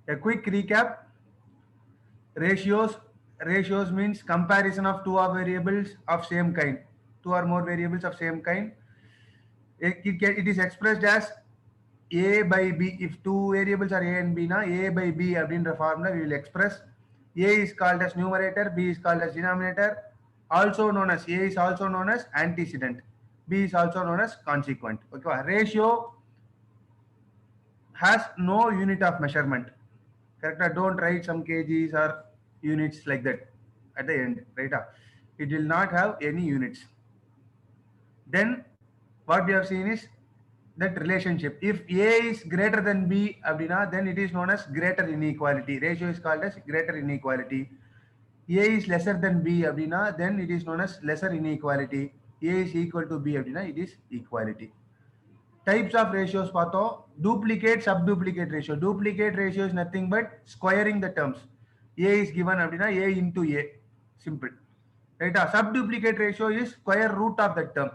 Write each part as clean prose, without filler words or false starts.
A quick recap. Ratios means comparison of two or variables of same kind. Two or more variables of same kind. It is expressed as a by b. If two variables are a and b, na a by b அப்படின்ற formula we will express. A is called as numerator, b is called as denominator. Also known as a is also known as antecedent, b is also known as consequent. Okay, ratio has no unit of measurement. Correct? Don't write some kgs or units like that at the end, right? It will not have any units. Then what we have seen is that relationship. If A is greater than B, abdina, then it is known as greater inequality. Ratio is called as greater inequality. A is lesser than B, abdina, then it is known as lesser inequality. A is equal to B, abdina, it is equality. Types of ratios pato, duplicate subduplicate ratio. Duplicate ratio is nothing but squaring the terms. A is given abdina, A into A. Simple. Right? Subduplicate ratio is square root of that term.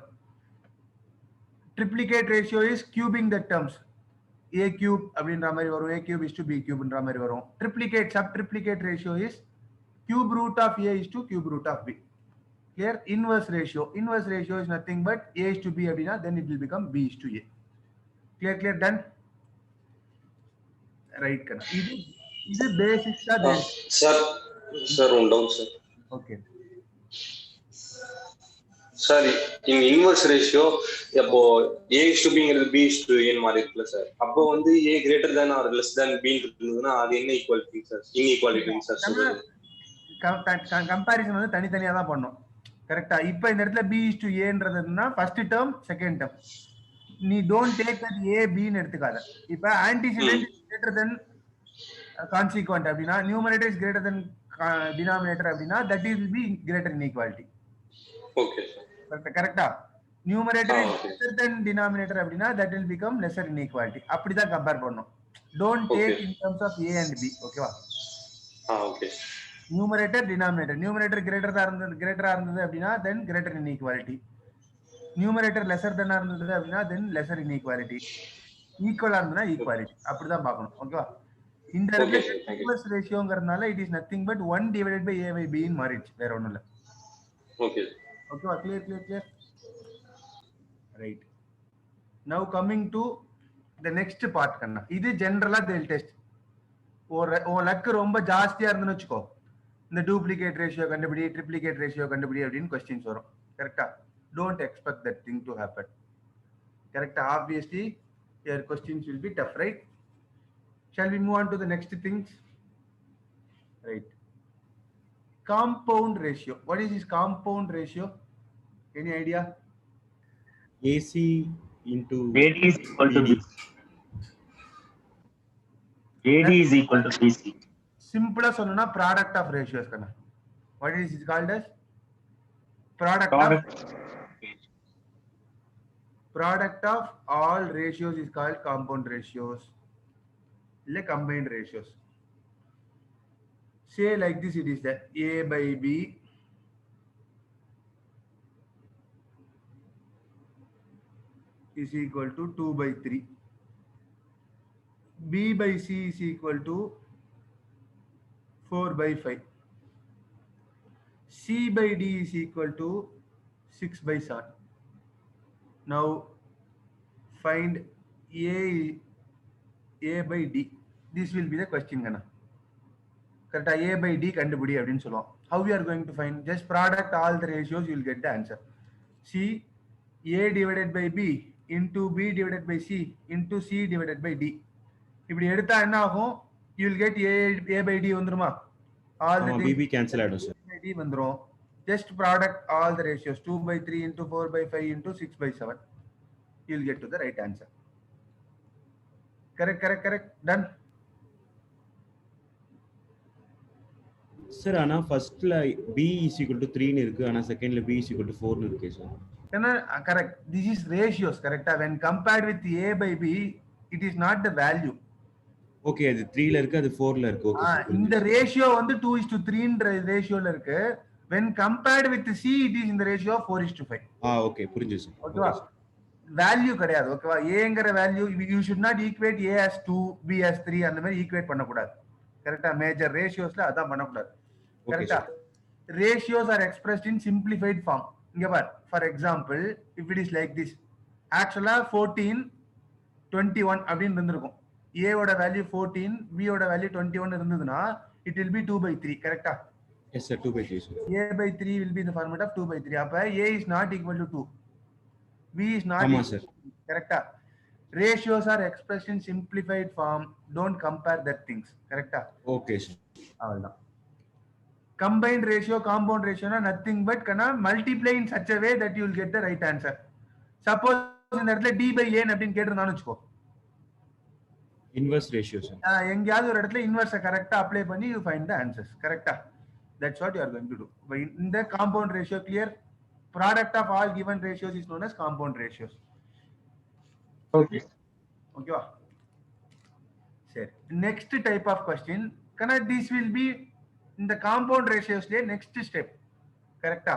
Triplicate ratio is cubing the terms. A cube அப்படின்ற மாதிரி வரும், A cube is to B cube ன்ற மாதிரி வரும். Triplicate subtriplicate ratio is cube root of A is to cube root of B. Clear? Inverse ratio is nothing but A is to B அப்படின்னா then it will become B is to A. Clear, done? Right, kana. இது basics are there. Sir, one doubt, sir. Okay. Sorry, in inverse ratio, அப்போ A is to B ங்கிறது B is to A மாதிரி இருக்குல்ல sir. அப்போ வந்து A greater than or less than B இருந்ததுன்னா அது என்ன ஈக்குவாலிட்டி சார்? இன்ஈக்குவாலிட்டி சார் சொல்றது. கம்பேரிசன் வந்து தனித்தனியா தான் பண்ணோம். கரெக்ட்டா? இப்போ இந்த இடத்துல B is to A ன்றதுன்னா ஃபர்ஸ்ட் டேர்ம், செகண்ட் டேர்ம். நீ don't take that A B ன்னு எடுத்துக்காத. இப்போ antecedent is greater than consequent அப்படினா numerator is greater than denominator அப்படினா that is will be greater inequality. Okay. கரெக்ட்டா? Numerator is greater than denominator அப்படினா that will become lesser inequality. அப்படி தான் compare பண்ணனும். Don't take in terms of A and B. ஓகேவா? Okay. Numerator denominator. Numerator greater இருந்தது அப்படினா then greater inequality. Numerator lesser than இருந்தது அப்படினா then lesser inequality. Equal இருந்ததுனா equality. அப்படி தான் பார்க்கணும். ஓகேவா? இந்த inverse ratioங்கிறதுனால it is nothing but 1 divided by A by B in மாறிடுச்சு, வேற ஒண்ணும் இல்ல. Okay. Okay, clear. Right. Now coming to the next part kanna. இது ஜெனரலா they'll test. ஒரு லக் ரொம்ப ஜாஸ்தியா இருந்துன்னு வெச்சுக்கோ. இந்த duplicate ratio கண்டுபிடி, triplicate ratio கண்டுபிடி அப்படினு क्वेश्चंस வரும். கரெக்ட்டா? Don't expect that thing to happen. Correct? Obviously your questions will be tough, right? Shall we move on to the next things? Right. Compound ratio. What is this compound ratio? Any idea? AC into AD is equal to BC. AD is equal to BC. Simple சொல்லணும்னா product of ratios kana. What is it called as? Product of all ratios is called compound ratios. Like combined ratios. Say like this, it is that A by B is equal to 2 by 3. B by C is equal to 4 by 5. C by D is equal to 6 by 7. Now find A by D. This will be the question gana. Correct? A by D கண்டுபிடி அப்படினு சொல்லுவோம். How we are going to find? Just product all the ratios, you will get the answer. See, A divided by B into B divided by C into C divided by D. இப்படி எடுத்தா என்ன ஆகும்? You will get A by D வந்துருமா? All the BB cancel ஆயிடும் sir. D வந்துரும். Just product all the ratios, 2 by 3 into 4 by 5 into 6 by 7. You will get to the right answer. Correct. Done. Sir, ஆனா ஃபர்ஸ்ட்ல B is equal to 3 ன்னு இருக்கு, ஆனா செகண்ட்ல B is equal to 4 ன்னு இருக்கு sir. Correct. This is ratios, correct? When compared with A by B, it is not the value. Okay, அது 3 ல இருக்கு, அது 4 ல இருக்கு. Okay. இந்த ratio வந்து 2:3 ன்ற ரேஷியோல இருக்கு. When compared with C, it is in the ratio of 4:5. Okay, புரிஞ்சுது சார். ஓகேவா? வேல்யூ கிடையாது. ஓகேவா? ஏங்கற value you should not equate a as 2 b as 3 அந்த மாதிரி ஈக்குவேட் பண்ணக்கூடாது. கரெக்டா? மேஜர் ரேஷியோஸ்ல அதான் பண்ணக்கூடாது. கரெக்டா? Ratios are expressed in simplified form. இங்க பார், for example if it is like this, ஆக்சுவலா 14 21 அப்படின்னு இருந்திருக்கும். a ஓட வேல்யூ 14, b ஓட வேல்யூ 21 இருந்ததுன்னா it will be 2/3. கரெக்டா? Yes sir, 2/3 sir. a/3 will be in the format of 2/3. அப்ப a is not equal to 2, b is not ஆமா equal sir. to 3. கரெக்டா? Ratios are expressed in simplified form. Don't compare that things. கரெக்டா? Okay sir. அவ்வளவுதான். Combined ratio, compound ratio na nothing but kana multiply in such a way that you will get the right answer. Suppose இந்த இடத்துல d by a அப்படின்னு கேட்டிருந்தான்னு வச்சுக்கோ, Inverse ratio sir. எங்கயாவது ஒரு இடத்துல இன்வர்ஸை கரெக்டா அப்ளை பண்ணி யூ ஃபைண்ட் த ஆன்சர்ஸ். கரெக்டா? That's what you are going to do. இந்த compound ratio clear. Product of all given ratios is known as compound ratios. Okay. ஓகேவா? சரி, நெக்ஸ்ட் டைப் ஆஃப் கொஸ்டின் கனா திஸ் வில் பி இந்த compound ரேஷியோஸ்லயே next step. கரெக்டா?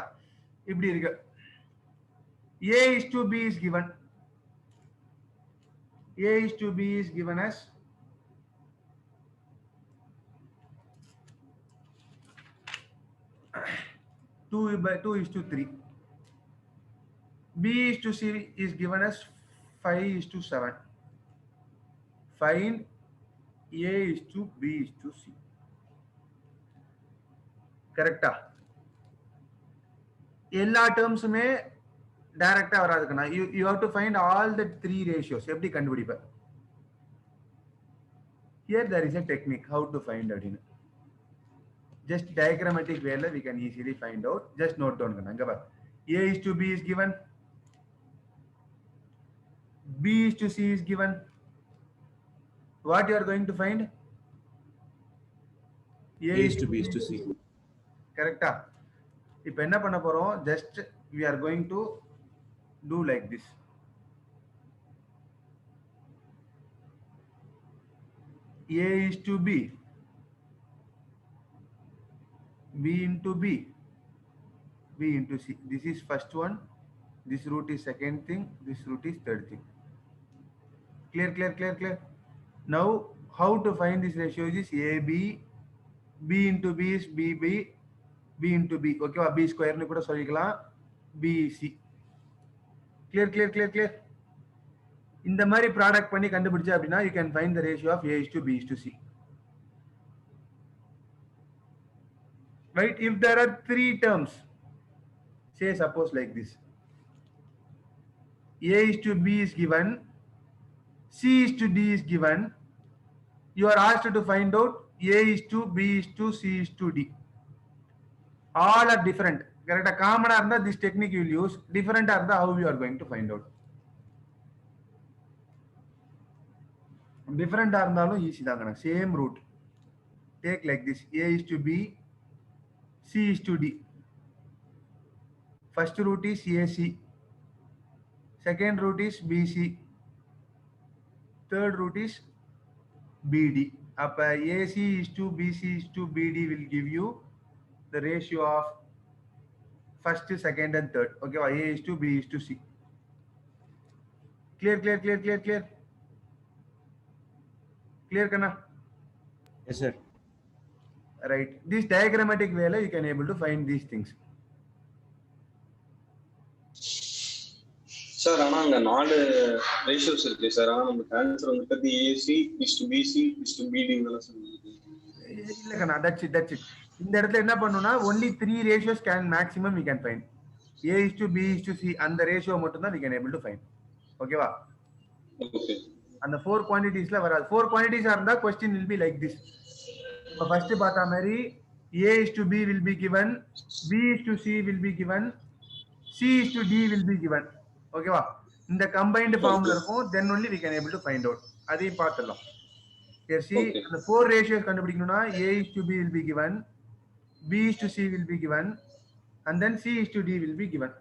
இப்படி இருக்கு, a is to b is given. a is to b is given as 2:3. b is to c is given as 5:7. Find a is to b is to c. கரெக்டா? எல்லா டேர்ம்ஸுமே டைரக்டா வராதுக்குனா you have to find all the three ratios. எப்படி கண்டுபிடிப்ப? Here there is a technique how to find அப்படின்னு. Just diagrammatic way we can easily find out. Just note down பண்ணு. அங்க பாரு, a is to b is given, b is to c is given. What you are going to find? A is to b is to c. கரெக்டா? இப்போ என்ன பண்ண போறோம்? just we are going to do like this. A is to b, b into b, b into c. This is first one, this root is second thing, this root is third thing. Clear. Now how to find this ratio is ab, b into b is bb, b into b. Okay, b square nu kuda solikalam, bc. Clear. இந்த மாதிரி product பண்ணி கண்டுபிடிச்சா அப்படின்னா you can find the ratio of a is to b is to c. Right? If there are three terms, say suppose like this, a is to b is given, c is to d is given, you are asked to find out a is to b is to c is to d. All are different. Correct? Common are this technique you will use. Different are the how you are going to find out. Different are இருந்தாலும் easy தாங்க. Same root. Take like this, a is to b, c is to d. First root is ac, second root is bc, third root is bd. அப்ப ac is to bc is to bd will give you the ratio of first, second and third. Okay, a is to b is to c. Clear kana? Yes sir. Right. This diagrammatic way you can able to find these things. Sir ஆனா அங்க 4 ratios இருக்கு sir. ஆனா நமக்கு answer வந்துட்டு AC is to BC is to BD ங்கலாம் சொல்லுங்க. இல்ல கண்ணா, that's it. இந்த இடத்துல என்ன பண்ணனும்னா only 3 ratios can maximum we can find. A is to B is to C அந்த ரேஷியோ மட்டும் தான் we can able to find. ஓகேவா? ஓகே. அந்த 4 quantities-ல வராது. 4 quantities இருந்தா question will be like this. இப்போ ஃபர்ஸ்ட் பார்த்த மாதிரி A is to B will be given, B is to C will be given, C is to D will be given. ஓகேவா? இந்த combined ஃபார்ம்ல இருக்கும், then only we can able to find out. அதையும் பார்த்துடலாம். Here see, the 4 ratios கண்டுபிடிக்கணும்னா A is to B will be given, B is to C will be given, and then C is to D will be given.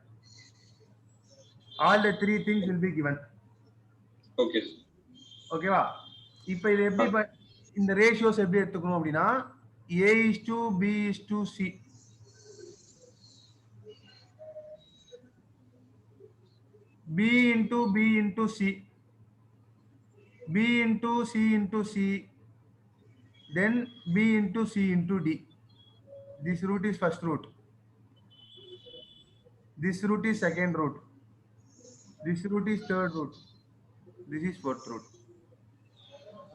All the 3 things will be given. Okay. ஓகேவா? இப்போ இது எப்படி இந்த ratios எப்படி எடுத்துக்கணும் அப்படின்னா A is to B is to C. B into C, B into C into C, then B into C into D. This root is first root. This root is second root. This root is third root. This is fourth root.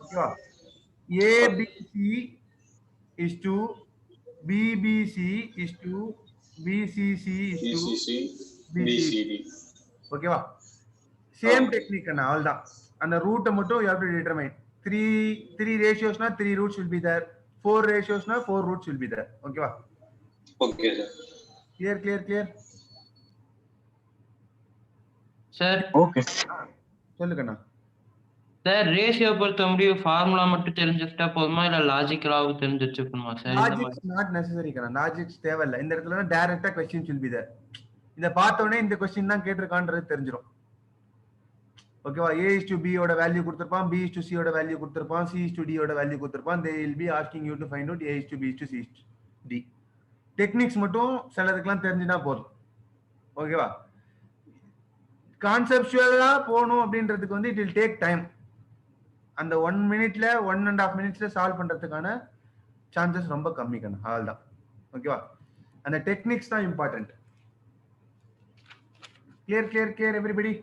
Okay. ABC is to BBC is to BCC is to BCC, BC. BCD. Okay. Same Okay. technique and all that. And the root motto you have to determine. Three ratios na 3 roots will be there. 4 ratios na 4 roots will be there. Okay. Okay, sir. Clear. Sir okay சொல்லுங்கண்ணா. Sir ratio பொறுத்த முடியும் formula மட்டும் தெரிஞ்சுக்கிட்டா போதுமா இல்ல லாஜிக்கலாவும் தெரிஞ்சு வச்சுக்கணுமா சார்? லாஜிக்ஸ் நாட் நெசசரி கண்ணா. லாஜிக்ஸ் தேவையில்லை. இந்த இடத்துல டைரக்டா क्वेश्चंस will be there. இத பார்த்த உடனே இந்த क्वेश्चन தான் கேட்டிருக்கான்றது தெரிஞ்சிரும். ஓகேவா? A is to B ஓட வேல்யூ கொடுத்திருப்பான், B is to C ஓட வேல்யூ கொடுத்திருப்பான், C is to D ஓட வேல்யூ கொடுத்திருப்பான். They will be asking you to find out A is to B is to C is to D. Techniques மட்டும் சிலதுக்கெல்லாம் தெரிஞ்சினா போதும். ஓகேவா? கான்செப்சுவலா போணும் அப்படின்றதுக்கு வந்து it will take time. அந்த 1 மினிட்ல 1.5 மினிட்ஸ்ல சால்வ் பண்றதுக்கான சான்சஸ் ரொம்ப கம்மி கண்ணா. அவ்வளவுதான். ஓகேவா? அந்த டெக்னிக்ஸ் தான் important. Clear everybody?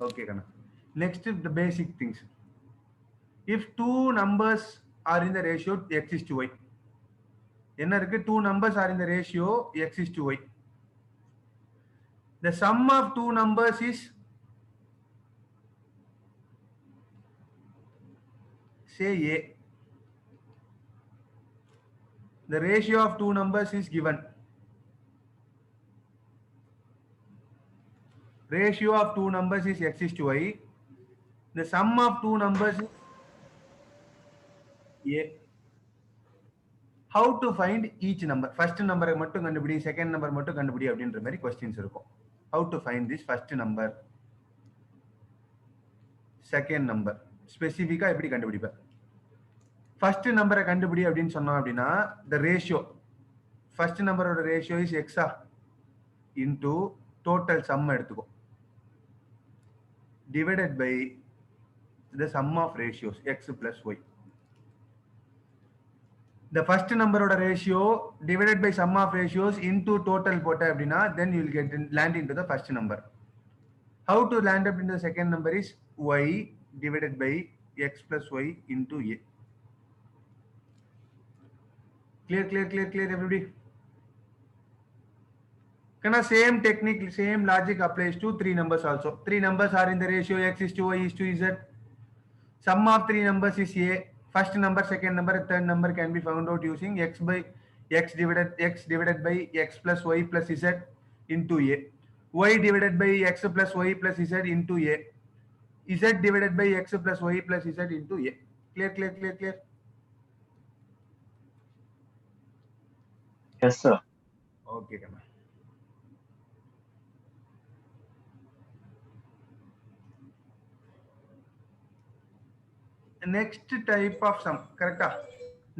Okay Kana. Next is the basic things. If two numbers are in the ratio x is to y, என்ன இருக்கு? Two numbers are in the ratio x is to y. The sum of two numbers is, say A. The ratio of two numbers is given. Ratio of two numbers is x is to y. The sum of two numbers is A. How to find each number? First number மட்டும் கண்டுபிடி, second number மட்டும் கண்டுபிடி அப்படின்ற மாதிரி questions இருக்கும். How to find this first number, second number? ஸ்பெசிஃபிக்கா எப்படி கண்டுபிடிப்ப? First நம்பரை கண்டுபிடி அப்படின்னு சொன்னோம் அப்படின்னா the ratio, first நம்பரோட ratio is x into total sum எடுத்துக்கோ, divided by the sum of ratios x plus y. The first number oda ratio divided by sum of ratios into total போட்ட அப்படின்னா then you will land into the first number. How to land up into the second number is y divided by x plus y into a. Clear everybody? Kana same technique, same logic applies to three numbers also. Three numbers are in the ratio x is to y is to z. Sum of three numbers is a. First number, second number, third number can be found out using x divided by x plus y plus z into a. Y divided by x plus y plus z into a. Z divided by x plus y plus z into a. Clear? Yes sir. Okay, come on. Next type of sum, correct?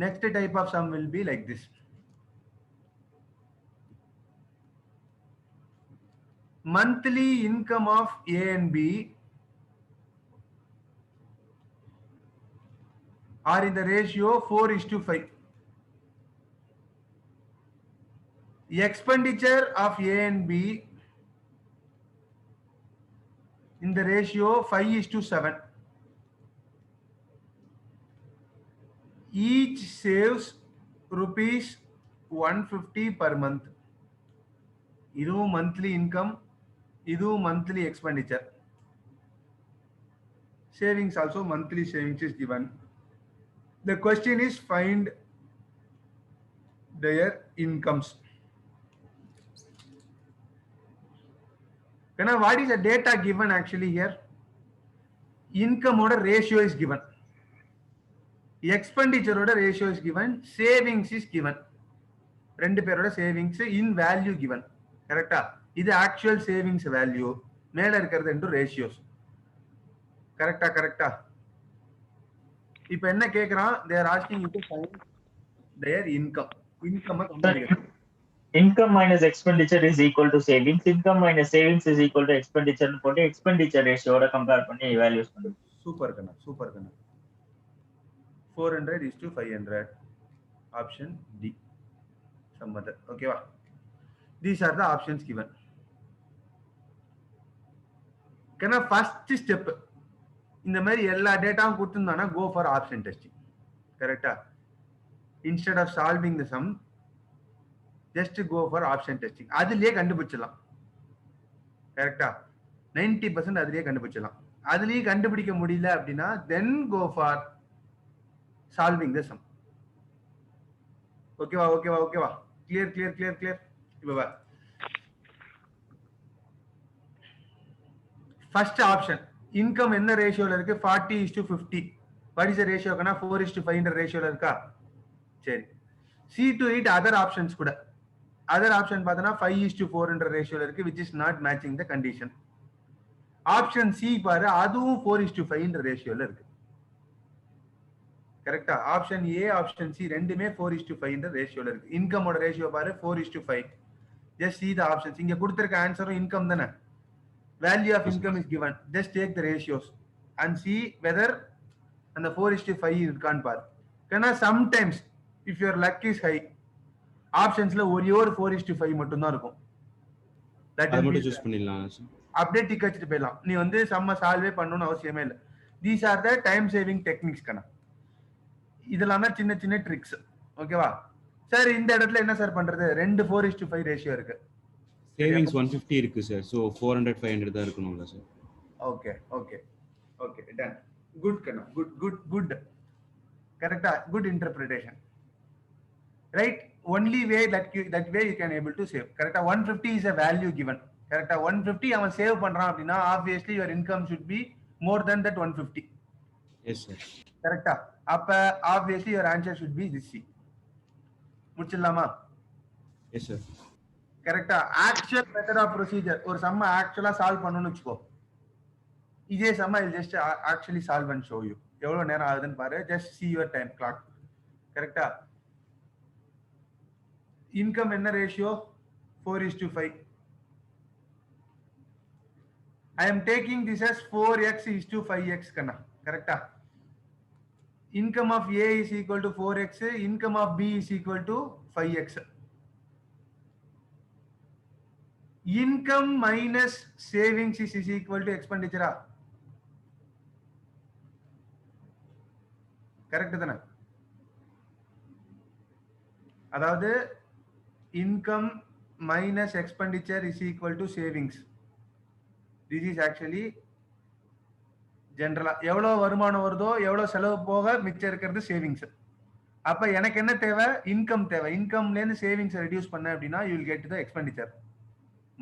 Next type of sum will be like this. Monthly income of A and B are in the ratio 4:5. Expenditure of A and B in the ratio 5:7. Each saves rupees 150 per month. Idu monthly income, idu monthly expenditure. Savings also, monthly savings is given. The question is find their incomes. What is the data given actually here? Income order ratio is given. Expenditure order ratio is given. Savings is given. ரெண்டு பேரோட savings in value given. கரெக்டா? இது actual savings value. மேல இருக்கிறது ரெண்டு ratios. கரெக்டா? இப்போ என்ன கேக்குறான், they are asking you to find their income கண்டுபிடிக்கணும். Income minus expenditure is equal to savings. Income minus savings is equal to expenditure போட்டு expenditure ratio ஓட கம்பேர் பண்ணி வேல்யூஸ் பண்ணுங்க. சூப்பர் கண்ணா 400 is to 500, option D. Some other, okay va? These are the options given. Can first step இந்த மாதிரி எல்லா டேட்டாவும் கொடுத்துருந்தானா go for option testing. கரெக்டா? Instead of solving the sum, just go for option testing. அதுலயே கண்டுபிடிச்சிடலாம். கரெக்டா? 90% அதுலயே கண்டுபிடிச்சிடலாம். அதுலயே கண்டுபிடிக்க முடியல அப்படின்னா then go for solving the sum. ஓகேவா? clear. இப்போ வா. First option, income என்ன ரேஷியோல இருக்கு? 40:50. What is the ratio கனா 4:5 ரேஷியோல இருக்கா? சரி. See to it other options கூட. Other option பார்த்தனா 5:4 ரேஷியோல இருக்கு, which is not matching the condition. Option C பாரு, அதுவும் 4:5 ரேஷியோல இருக்கு. கரெக்ட்டா? ஆப்ஷன் A, ஆப்ஷன் C ரெண்டுமே 4:5 ரேஷியோல இருக்கு. இன்கம் ஓட ரேஷியோ பாரு 4:5. Just see the options. இங்க கொடுத்திருக்க ஆன்சரும் இன்கம் தானே. Value of income is given. Just take the ratios and see whether and the 4:5 இருக்கான்னு பாரு. ஏன்னா sometimes if your luck is high, ஆப்ஷன்ஸ்ல ஒரே ஒரு 4:5 மட்டும் தான் இருக்கும். அது மட்டும் சூஸ் பண்ணிடலாம். அப்படியே டிக் வச்சிட்டு போயிடலாம். நீ வந்து சம்ம சால்வே பண்ணணும்னு அவசியமே இல்லை. These are the time saving techniques கண்ணா. இதெல்லாம் தான் சின்ன சின்ன ட்ரிக்ஸ். ஓகேவா? சார் இந்த இடத்துல என்ன சார் பண்றது? 2 4:5 ரேஷியோ இருக்கு. சேவிங்ஸ் 150 இருக்கு சார். சோ 400 500 தான் இருக்கணும்ல சார். Okay done. குட் கண்ணா. குட். கரெக்ட்டா? Good interpretation. Right? Only way that way you can able to save. Correct? 150 is a value given. Correct? 150 அவன் சேவ் பண்றான் அப்படினா obviously your income should be more than that 150. Yes sir. Correct? அப்ப obviously your answer should be this C. முடிச்சிடலாமா? Yes sir. Correct? Actual method of procedure ஒரு சம்ம ஆக்சுவலா solve பண்ணனும்னு வெச்சுக்கோ. இதே சம்ம I'll just actually solve and show you. எவ்வளவு நேரம் ஆகுதுன்னு பாரு. Just see your time clock. Correct? Income என்ன ratio? 4:5. I am taking this as 4x:5x kanna. Correct? Income of A is equal to 4x, income of B is equal to 5x. Income minus savings is equal to expenditure. Correct தானே? அதாவது income minus expenditure is equal to savings. This is actually general. எவ்வளவு வருமானம் வருதோ எவ்வளவு செலவு போக மிச்சம் இருக்கிறது சேவிங்ஸ். அப்ப எனக்கு என்ன தேவை? இன்கம் தேவை. இன்கம்ல இருந்து சேவிங்ஸ் ரெடியூஸ் பண்ண அப்படினா you will get the expenditure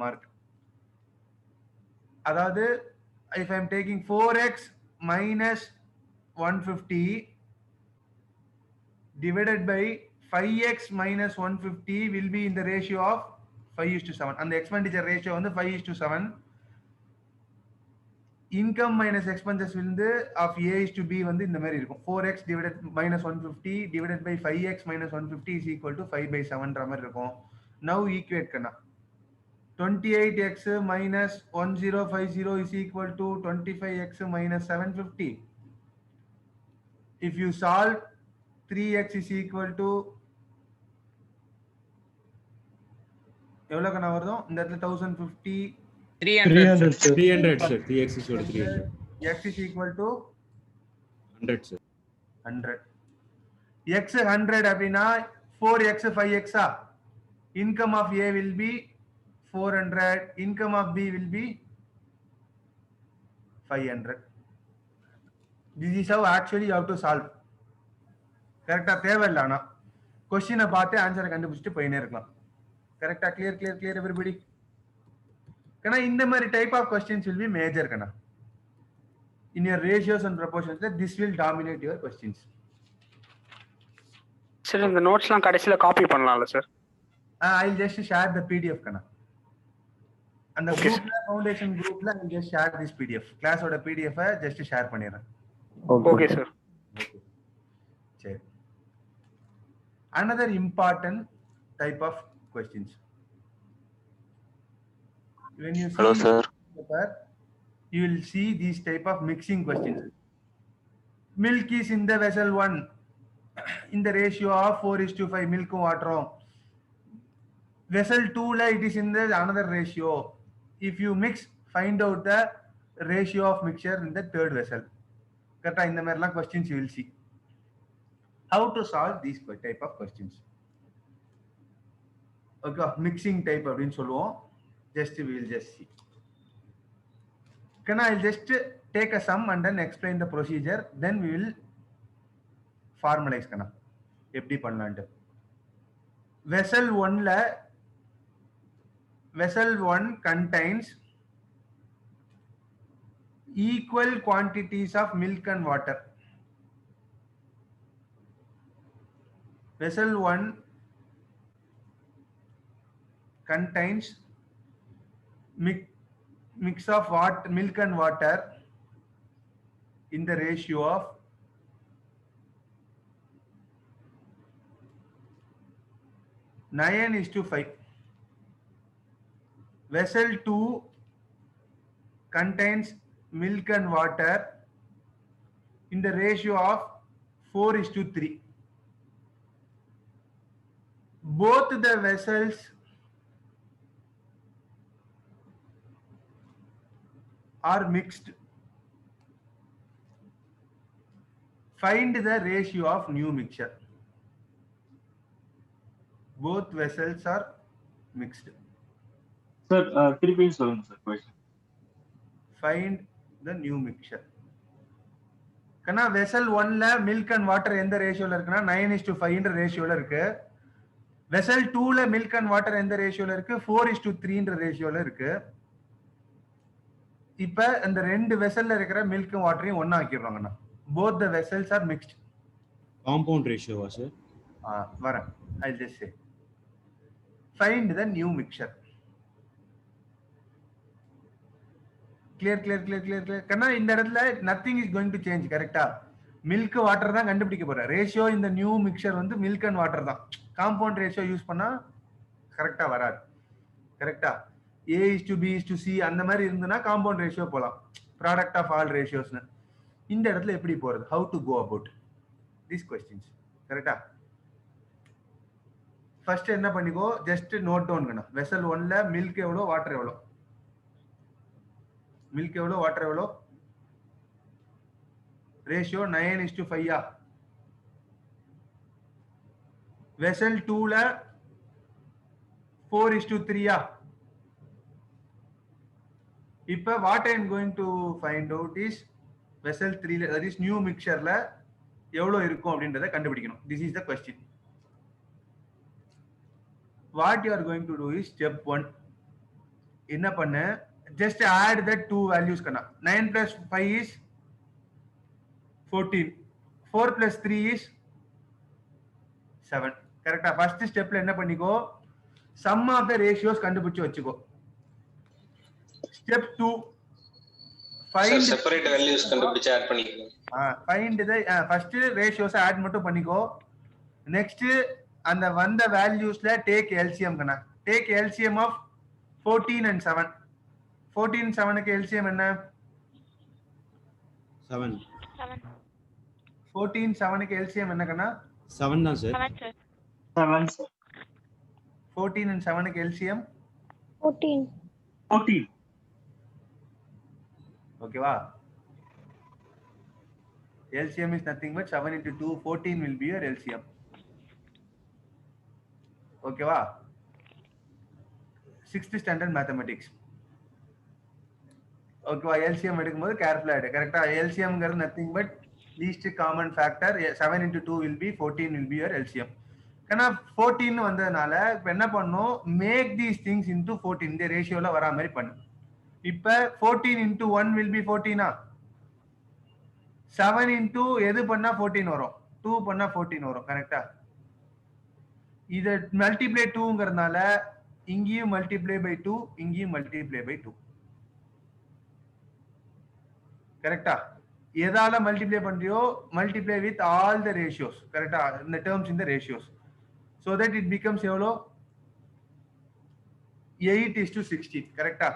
mark. அதாவது if I am taking 4x minus 150 divided by 5x minus 150 will be in the ratio of 5:7. And the expenditure ratio வந்து 5:7. Income minus expenses வந்து of A is to B வந்து இந்த மாதிரி இருக்கும். 4x divided minus 150 divided by 5x minus 150 is equal to 5/7 மாதிரி இருக்கும். Now equate Kanna. 28x minus 1050 is equal to 25x minus 750. If you solve 3x is equal to எவ்வளவு கண்ணா வருது? இந்த இடத்துல 1050 300 sir. 300 sir. 3x is equal to 300. x is equal to 100 sir. 100. x 100 அப்படினா 4x 5x income of A will be 400, income of B will be 500. This is how actually you have to solve. கரெக்ட்டா? தேவையில்லை. ஆனா question பார்த்து ஆன்சரை கண்டுபிடிச்சிட்டு போயினே இருக்கலாம். கரெக்ட்டா? clear everybody? Kana இந்த மாதிரி type of questions will be major kana. In your ratios and proportions, this will dominate your questions. Sir, இந்த நோட்ஸ்லாம் கடைசில காப்பி பண்ணலாம்ல sir? I'll just share the PDF kana. And the group foundation group la I'll just share this PDF. Class oda PDF just share பண்ணிறேன். Okay sir. Okay. சரி. Another important type of questions. When you see Hello, sir. paper, you will see these type of mixing questions. Milk is in the vessel 1 in the ratio of 4:5 milk water. Vessel 2 la it is in the another ratio. If you mix, find out the ratio of mixture in the third vessel. Correct? In the மாதிரிலாம் questions you will see. How to solve these type of questions? Okay, mixing type அப்படின்னு சொல்லுவோம். Just we will just see. Can I just take a sum and then explain the procedure? Then we will formalize kana. எப்படி பண்ணலாம்னு. Vessel 1 contains equal quantities of milk and water. Vessel 1 contains mix of milk and water in the ratio of 9:5. Vessel 2 contains milk and water in the ratio of 4:3. Both the vessels are mixed. Find the ratio of new mixture. Both vessels are mixed. Sir, திருப்பியும் சொல்லுங்க sir question. Find the new mixture. கண்ணா vessel 1 ல milk and water எந்த ரேஷியோல இருக்குன்னா 9:5 ன்ற ரேஷியோல இருக்கு. vessel 2 ல milk and water எந்த ரேஷியோல இருக்கு 4:3 ன்ற ரேஷியோல இருக்கு. இப்ப இந்த ரெண்டு வெசல்ல இருக்கிற milk and waterையும் ஒண்ணா ஆக்கிடுவாங்கண்ணா. both the vessels are mixed. Compound ratio வா சார்? வரேன். I'll just say. Find the new mixture. Clear. கண்ணா இந்த இடத்துல nothing is going to change. கரெக்டா? மில்க் வாட்டர் தான் கண்டுபிடிக்க போற. ரேஷியோ இந்த நியூ மிக்சர் வந்து மில்க் அண்ட் வாட்டர் தான். காம்பவுண்ட் ரேஷியோ யூஸ் பண்ணா கரெக்டா வராது. கரெக்டா? A:B:C அந்த மாதிரி இருந்ததுன்னா காம்பவுண்ட் ரேஷியோ போலாம். ப்ராடக்ட் ஆஃப் ஆல் ரேஷியோஸ்னு. இந்த இடத்துல எப்படி போறது? How to go about these questions? கரெக்டா? ஃபர்ஸ்ட் என்ன பண்ணிக்கோ, ஜஸ்ட் நோட் டவுன் பண்ணு. வெசல் 1 ல மில்க் எவ்வளோ, வாட்டர் எவ்வளோ? மில்க் எவ்வளோ, வாட்டர் எவ்வளோ? ரேஷியோ 9:5. வெசல் 2 ல 4:3. இப்ப what I am going to find out is vessel 3 ல, that is new mixture ல எவ்வளவு இருக்கும் அப்படின்றத கண்டுபிடிக்கணும். This is the question. What you are going to do is step 1. என்ன பண்ண, just add the two values kana. 9 plus 5 is 14. 4 plus 3 is 7. கரெக்டா? First ஸ்டெப்ல என்ன பண்ணிக்கோ, sum of the ratios கண்டுபிடிச்சு வச்சுக்கோ. Step 2, find separate values கண்டுபிடிச்சு add பண்ணிக்கலாம். find the first ratios add மட்டும் பண்ணிக்கோ. next அந்த வந்த valuesல take LCM Kanna. take LCM of 14 and 7. 14 7க்கு LCM என்ன? 7. 14 7க்கு LCM என்ன கண்ணா? 7 தான் சார். 7 sir. 14 and 7க்கு LCM 14. ஓகேவா? LCM is nothing but 7 into 2, 14 will be your LCM. ஓகேவா? 6th standard mathematics. ஓகேவா? LCM எடுக்கும்போது கேர்ஃபுல்லா எடு. கரெக்ட்டா? LCM ங்கிறது nothing but least common factor. 7 into 2 will be 14 will be your LCM. கண்ணா 14 வந்ததனால இப்ப என்ன பண்ணனும், make these things into 14. இந்த ரேஷியோல வரா மாதிரி பண்ணு. இப்ப 14 into 1 will be 14 ah? 7 into எது பண்ணா 14 வரும்? 2 பண்ணா 14 வரும். கரெக்ட்டா? இத மல்டிப்ளை 2ங்கறனால இங்கேயும் மல்டிப்ளை பை 2, இங்கேயும் மல்டிப்ளை பை 2. கரெக்ட்டா? எதால மல்டிப்ளை பண்றியோ multiply with all the ratios. கரெக்டா? இந்த டேர்ம்ஸ் இந்த ratios. So that it becomes எவ்வளோ 8:16. கரெக்டா?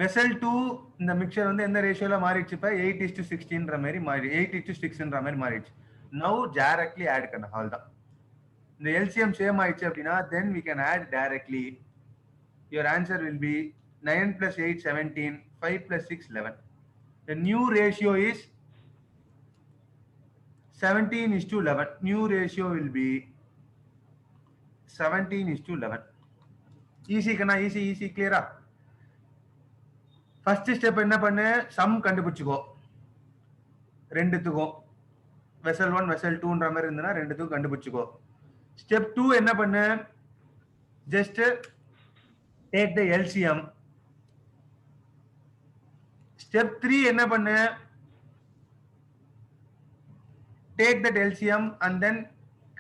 வெசல் 2 இந்த மிக்சர் வந்து எந்த ரேஷியோல மாறிடுச்சு? இப்ப 8:16ன்ற மாதிரி மாறி 8:6ன்ற மாதிரி மாறிடுச்சு. Now directly add பண்ண அவ்வளவுதான். இந்த LCM சேம் ஆயிடுச்சு அப்படின்னா then we can add directly. Your answer will be 9 plus 8 17, 5 plus 6 11. The new ratio is 17:11. New ratio will be 17:11. Easy kana? Easy clear? First step என்ன பண்ணு? சம் கண்டுபிடிச்சுக்கோ ரெண்டுத்துக்கும். Vessel 1 vessel 2ன்ற மாதிரி இருந்தனா ரெண்டுத்துக்கும் கண்டுபிடிச்சுக்கோ. ஸ்டெப் 2 என்ன பண்ணு? Just take the LCM. Step 3 என்ன பண்ணு? Take that LCM and then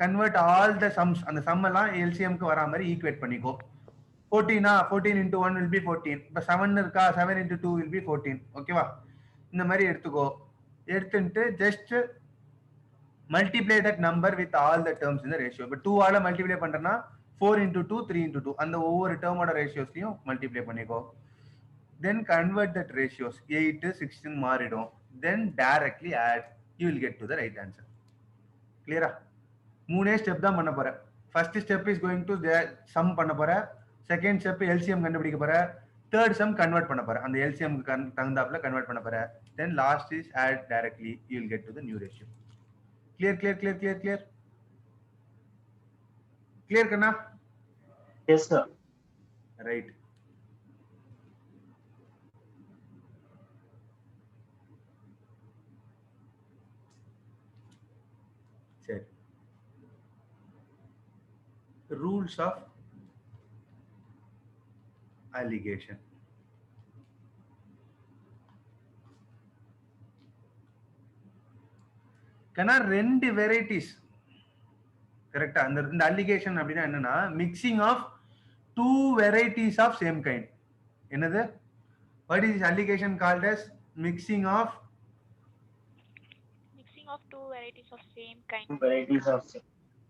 convert all the sums. அந்த sum எல்லாம் LCM க்கு வரா மாதிரி ஈக்குவேட் பண்ணிக்கோ. 14 into 1 will be 14. இப்ப 7 இருக்கா? 7 into 2 will be 14. ஓகேவா? இந்த மாதிரி எடுத்துக்கோ. எடுத்துட்டு just multiply that number with all the terms in the ratio. இப்ப 2 ஆல மல்டிப்ளை பண்றேன்னா 4 into 2, 3 into 2. அந்த ஒவ்வொரு டேர்மோட ரேஷியோஸ்லயும் மல்டிப்ளை பண்ணிக்கோ. Then convert that ratios. 8, 16 மாறிடும். Then directly add. You will get to the right answer. Clear? மூணே ஸ்டெப் தான் பண்ண போற. First step is going to the sum பண்ண போற. Second step LCM கண்டுபிடிக்க போற. Third sum convert பண்ண போற. அந்த LCM தகுந்தாப்புல convert பண்ண போற. Then last is add directly. You will get to the new ratio. Clear? Clear Kanna? Yes, sir. Right. சரி. Rules of alligation. கண்ணா ரெண்டு வெரைட்டிஸ். கரெக்டா? அந்த அலிகேஷன் அப்படின்னா என்னன்னா mixing of two varieties of same kind. என்னது? What is alligation called as mixing of two varieties of same kind.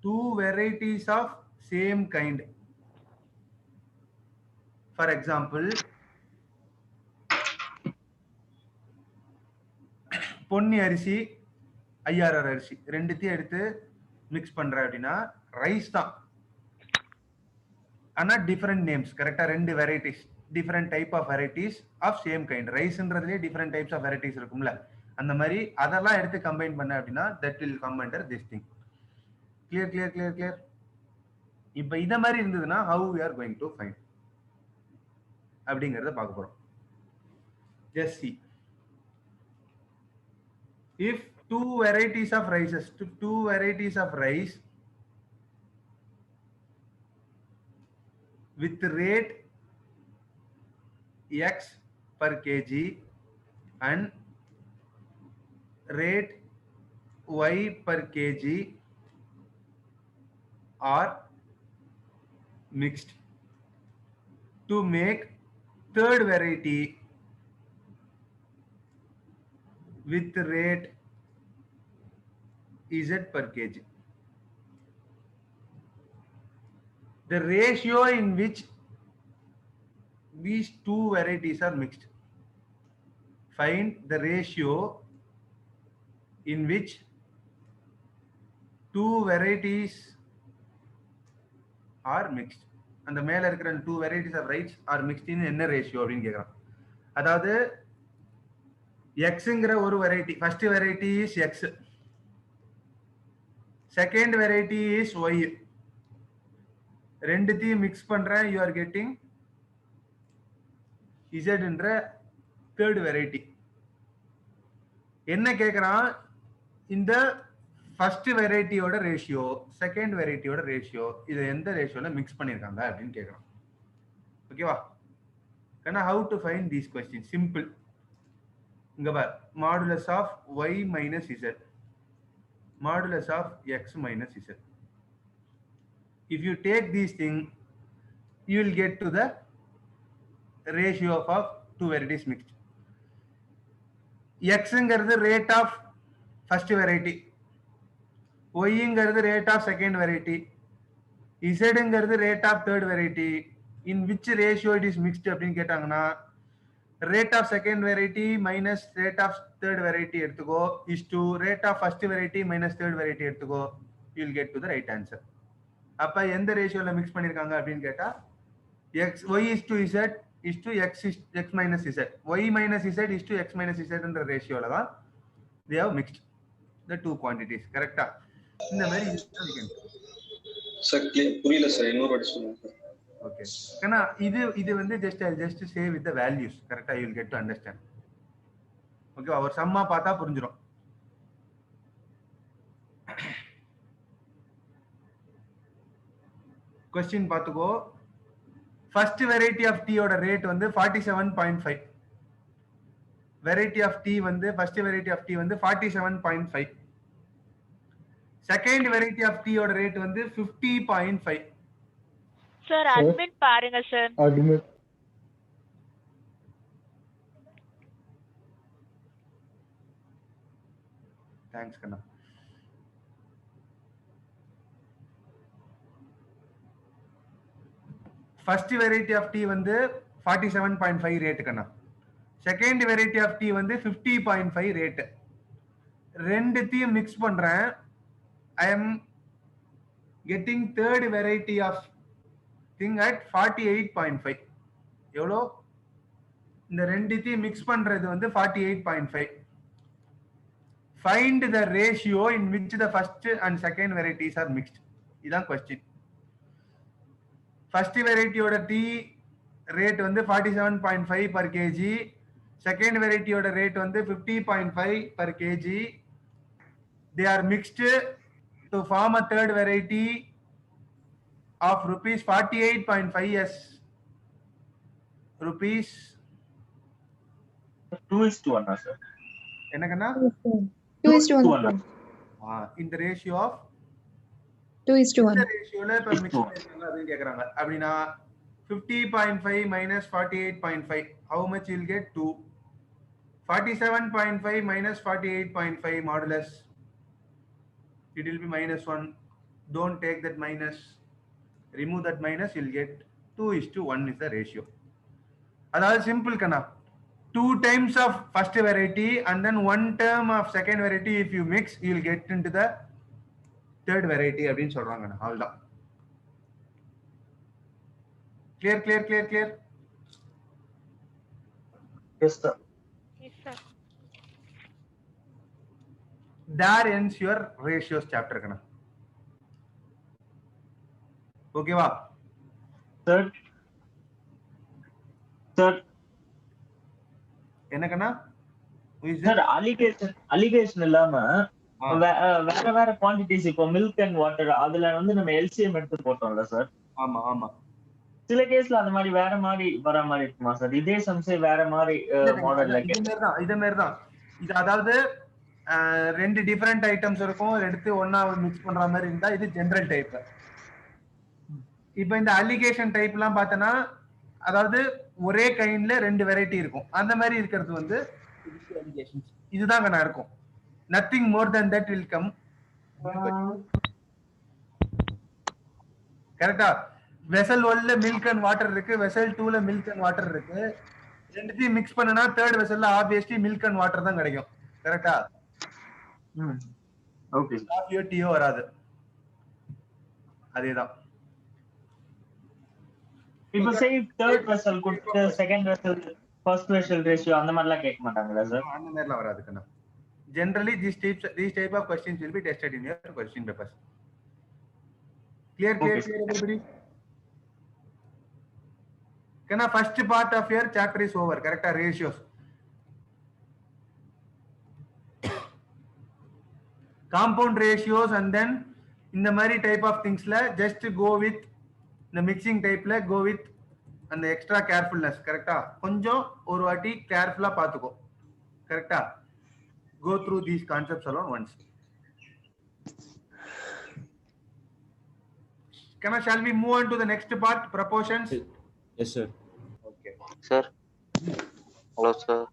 Two varieties of same kind. For example, Ponni அரிசி IRR அரிசி ரெண்டுத்தையும் எடுத்து மிக்ஸ் பண்ற அப்படின்னா ரைஸ் தான், ஆனா டிஃபரெண்ட் நேம்ஸ். கரெக்டா? ரெண்டு varieties, different type of varieties of same kind. ரைஸ்ன்றதுலயே டிஃபரெண்ட் டைப்ஸ் ஆஃப் வெரைட்டிஸ் இருக்கும்ல, அந்த மாதிரி அதெல்லாம் எடுத்து கம்பைன் பண்ண அப்படின்னா that will come under this thing. Clear? இப்ப இத மாதிரி இருந்ததுன்னா how we are going to find அப்படிங்கறத பார்க்க போறோம். Just see. If two varieties of rice with rate x per kg and rate y per kg are mixed to make third variety with rate z per kg. The ratio in which these two varieties are mixed. Find the ratio in which two varieties are mixed. அந்த மேல இருக்கிற two varieties of rice are mixed in என்ன ratio அப்படின்னு கேக்குறான். அதாவது எக்ஸ்ங்கிற ஒரு variety, first variety is X, second variety is Y. ரெண்டுத்தையும் mix பண்றேன், யூ ஆர் கெட்டிங் இசட் என்ற தேர்ட் வெரைட்டி. என்ன கேக்குறான்? இந்த ஃபர்ஸ்ட் வெரைட்டியோட ரேஷியோ செகண்ட் வெரைட்டியோட ரேஷியோ இது எந்த ரேஷியோல மிக்ஸ் பண்ணிருக்காங்க அப்படின்னு கேக்குறான். ஓகேவா? கண்ணா how to find these questions? Simple. இங்க பார், modulus of y minus z, modulus of x minus z. If you take these things, you will get to the ratio of two varieties mixed. Xங்கிறது rate of first variety, Yங்கிறது rate of second variety, Zங்கிறது rate of third variety. In which ratio it is mixed அப்படின்னு கேட்டாங்கன்னா rate of second variety minus rate of third variety எடுத்துக்கோ is to rate of first variety minus third variety எடுத்துக்கோ, you will get to the right answer. அப்ப எந்த ரேஷியோல mix பண்ணிருக்காங்க அப்படின்னு கேட்டா y is to z is to x minus z, y minus z is to x minus z என்ற ரேஷியோல தான் they have mixed the two quantities. கரெக்ட்டா? இந்த மாதிரி சார் புரியல சார், இன்னொரு வாட்டி சொல்லுங்க சார். ஓகே, ஏன்னா இது வந்து just say with the values. கரெக்ட்டா? you will get to understand. Okay, அவர் சம்மா பார்த்தா புரிஞ்சிரும். क्वेश्चन பார்த்துக்கோ. ஃபர்ஸ்ட் வெரைட்டி ஆஃப் டீ ஓட ரேட் வந்து 47.5. வெரைட்டி ஆஃப் டீ வந்து ஃபர்ஸ்ட் வெரைட்டி ஆஃப் டீ வந்து 47.5. செகண்ட் வெரைட்டி ஆஃப் டீ ஓட ரேட் வந்து 50.5. சார் அட்மிட் பாருங்க சார். அட்மிட் தேங்க்ஸ் கண்ணா. ஃபர்ஸ்ட் வெரைட்டி ஆஃப் டீ வந்து 47.5 ரேட் கண்ணா. செகண்ட் வெரைட்டி ஆஃப் டீ வந்து 50.5 ரேட். ரெண்டுத்தையும் மிக்ஸ் பண்றேன். I am getting third variety of thing at 48.5. எவ்வளோ? இந்த ரெண்டுத்தையும் மிக்ஸ் பண்றது வந்து 48.5. Find the ratio in which the first and second varieties R mixed. இதான் கொஸ்டின். ஃபர்ஸ்ட் வெரைட்டியோட டீ ரேட் வந்து 47.5 per kg, செகண்ட் வெரைட்டியோட ரேட் வந்து 50.5 per kg. They are mixed to form a third variety of rupees 48.5 as rupees 2:1 sir. என்னக்கண்ணா? 2:1. in the ratio of 2:1. இந்த ரேஷியோல இப்ப mix பண்ணிருக்காங்க அப்படின்னு கேக்குறாங்க. அப்படினா 50.5 minus 48.5, how much you'll get? 2. 47.5 minus 48.5 modulus, it will be -1. Don't take that minus, remove that minus, you'll get 2:1 is the ratio. அதாவது simple Kanna, 2 times of first variety and then 1 term of second variety if you mix, you will get into the third variety அப்படின்னு சொல்றாங்க. அவ்வளவுதான். clear? Yes sir. Yes sir. There ends your ratios chapter கண்ணா. ஓகேவா? Sir என்ன கண்ணா? Sir allegation இல்லாம வேற quantities, இப்போ milk and water, அதுல வந்து நம்ம எல்சிஎம் எடுத்து போட்டோம்ல சார். ஆமா. சில கேஸ்ல அந்த மாதிரி வேற மாதிரி வர மாதிரி இருக்குமா சார்? இதே சம்ஸே வேற மாதிரி மாடல்ல இதே மாதிரி தான். இது அதாவது ரெண்டு டிஃபரெண்ட் ஐட்டம்ஸ் இருக்கும், எடுத்து ஒண்ணா மிக்ஸ் பண்ற மாதிரி இருந்தா இது ஜெனரல் டைப். இப்போ இந்த அலிகேஷன் டைப் எல்லாம் பார்த்தனா, அதாவது ஒரே கைண்ட்ல ரெண்டு வெரைட்டி இருக்கும். அந்த மாதிரி இருக்கிறது வந்து அலிகேஷன்ஸ். இதுதான் கண்ணா இருக்கும். Nothing more than that will come. கரெக்டா? வெசல் 1ல மில்க் அண்ட் வாட்டர் இருக்கு, வெசல் 2ல மில்க் அண்ட் வாட்டர் இருக்கு. ரெண்டுத்தையும் மிக்ஸ் பண்ணனா தேர்ட் வெசல்ல ஆப்வியஸ்லி மில்க் அண்ட் வாட்டர் தான் கிடைக்கும். கரெக்டா? ஓகே. காஃபியோ டீயோ வராது. அதேதான். இப்போ சே தேர்ட் வெசல் கொடுத்து second vessel first vessel ratio அந்த மாதிரிலாம் கேட்க மாட்டாங்களா சார்? அந்த மாதிரிலாம் வராது கண்ணா. Generally these type of questions will be tested in your question papers. Clear everybody? Kana first part of your chapter is over. Correct? Ratios. Compound ratios, and then in the mari type of things la just go with the mixing type la go with and the extra carefulness. Correct? Konjam oru vaati careful ah paathuko. Correct? Go through these concepts alone once. Shall we move on to the next part, proportions? Yes sir. Okay. Sir. Hello sir.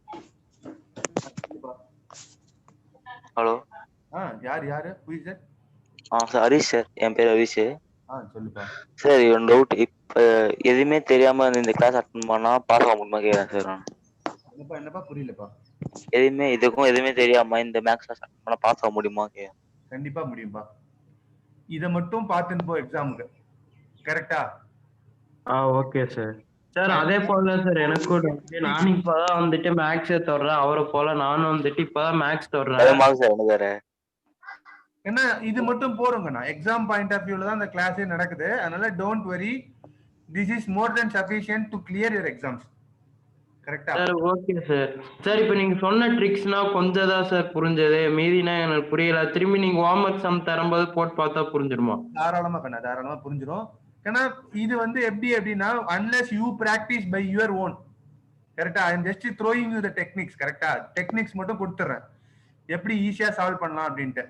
Hello. யார் who is that? Sir Harish sir, என் பேர் ஹரிஷ். சொல்லுப்பா sir one doubt. இப்ப எதுவுமே தெரியாம இந்த class attend பண்ணா pass ஆக முடியுமா கேட்குறேன் சார் நான். என்னப்பா புரியலப்பா. எதுவுமே தெரியாம இந்த மேக்ஸ் கிளாஸ் அட்டன் பண்ணா பாஸ் ஆக முடியுமா கேட்குறேன். கண்டிப்பா முடியும்பா. இத மட்டும் பார்த்துன்னு போ எக்ஸாமுக்கு. கரெக்டா? Okay sir. சார் அதே போல சார் எனக்கும் நானும் இப்பதான் வந்துட்டு மேக்ஸே தொடறேன். அவரை போல நானும் வந்துட்டு இப்பதான் மேக்ஸ் தொடறேன். சார் எனக்கு வேற ஏன்னா இது மட்டும் போறோங்கண்ணா. எக்ஸாம் பாயிண்ட் ஆஃப் வியூல தான் அந்த கிளாஸே நடக்குது. அதனால don't worry, this is more then sufficient to clear your exams. கரெக்டா சார்? Okay sir. சார் இப்போ நீங்க சொன்ன ட்ரிக்ஸ்னா கொஞ்சம் தான் சார் புரிஞ்சது, மீதினா எனக்கு புரியல. திரும்பி நீங்க ஹோம் ஒர்க் சம் தரும்போது போட்டு பார்த்தா புரிஞ்சிருமா? தாராளமா புரிஞ்சிடும். ஏன்னா இது வந்து எப்படின்னா unless you practice by your own. கரெக்டா? I am just throwing you the techniques. கரெக்டா? டெக்னிக்ஸ் மட்டும் கொடுத்துறேன், எப்படி ஈஸியா சால்வ் பண்ணலாம் அப்படின்ட்டு.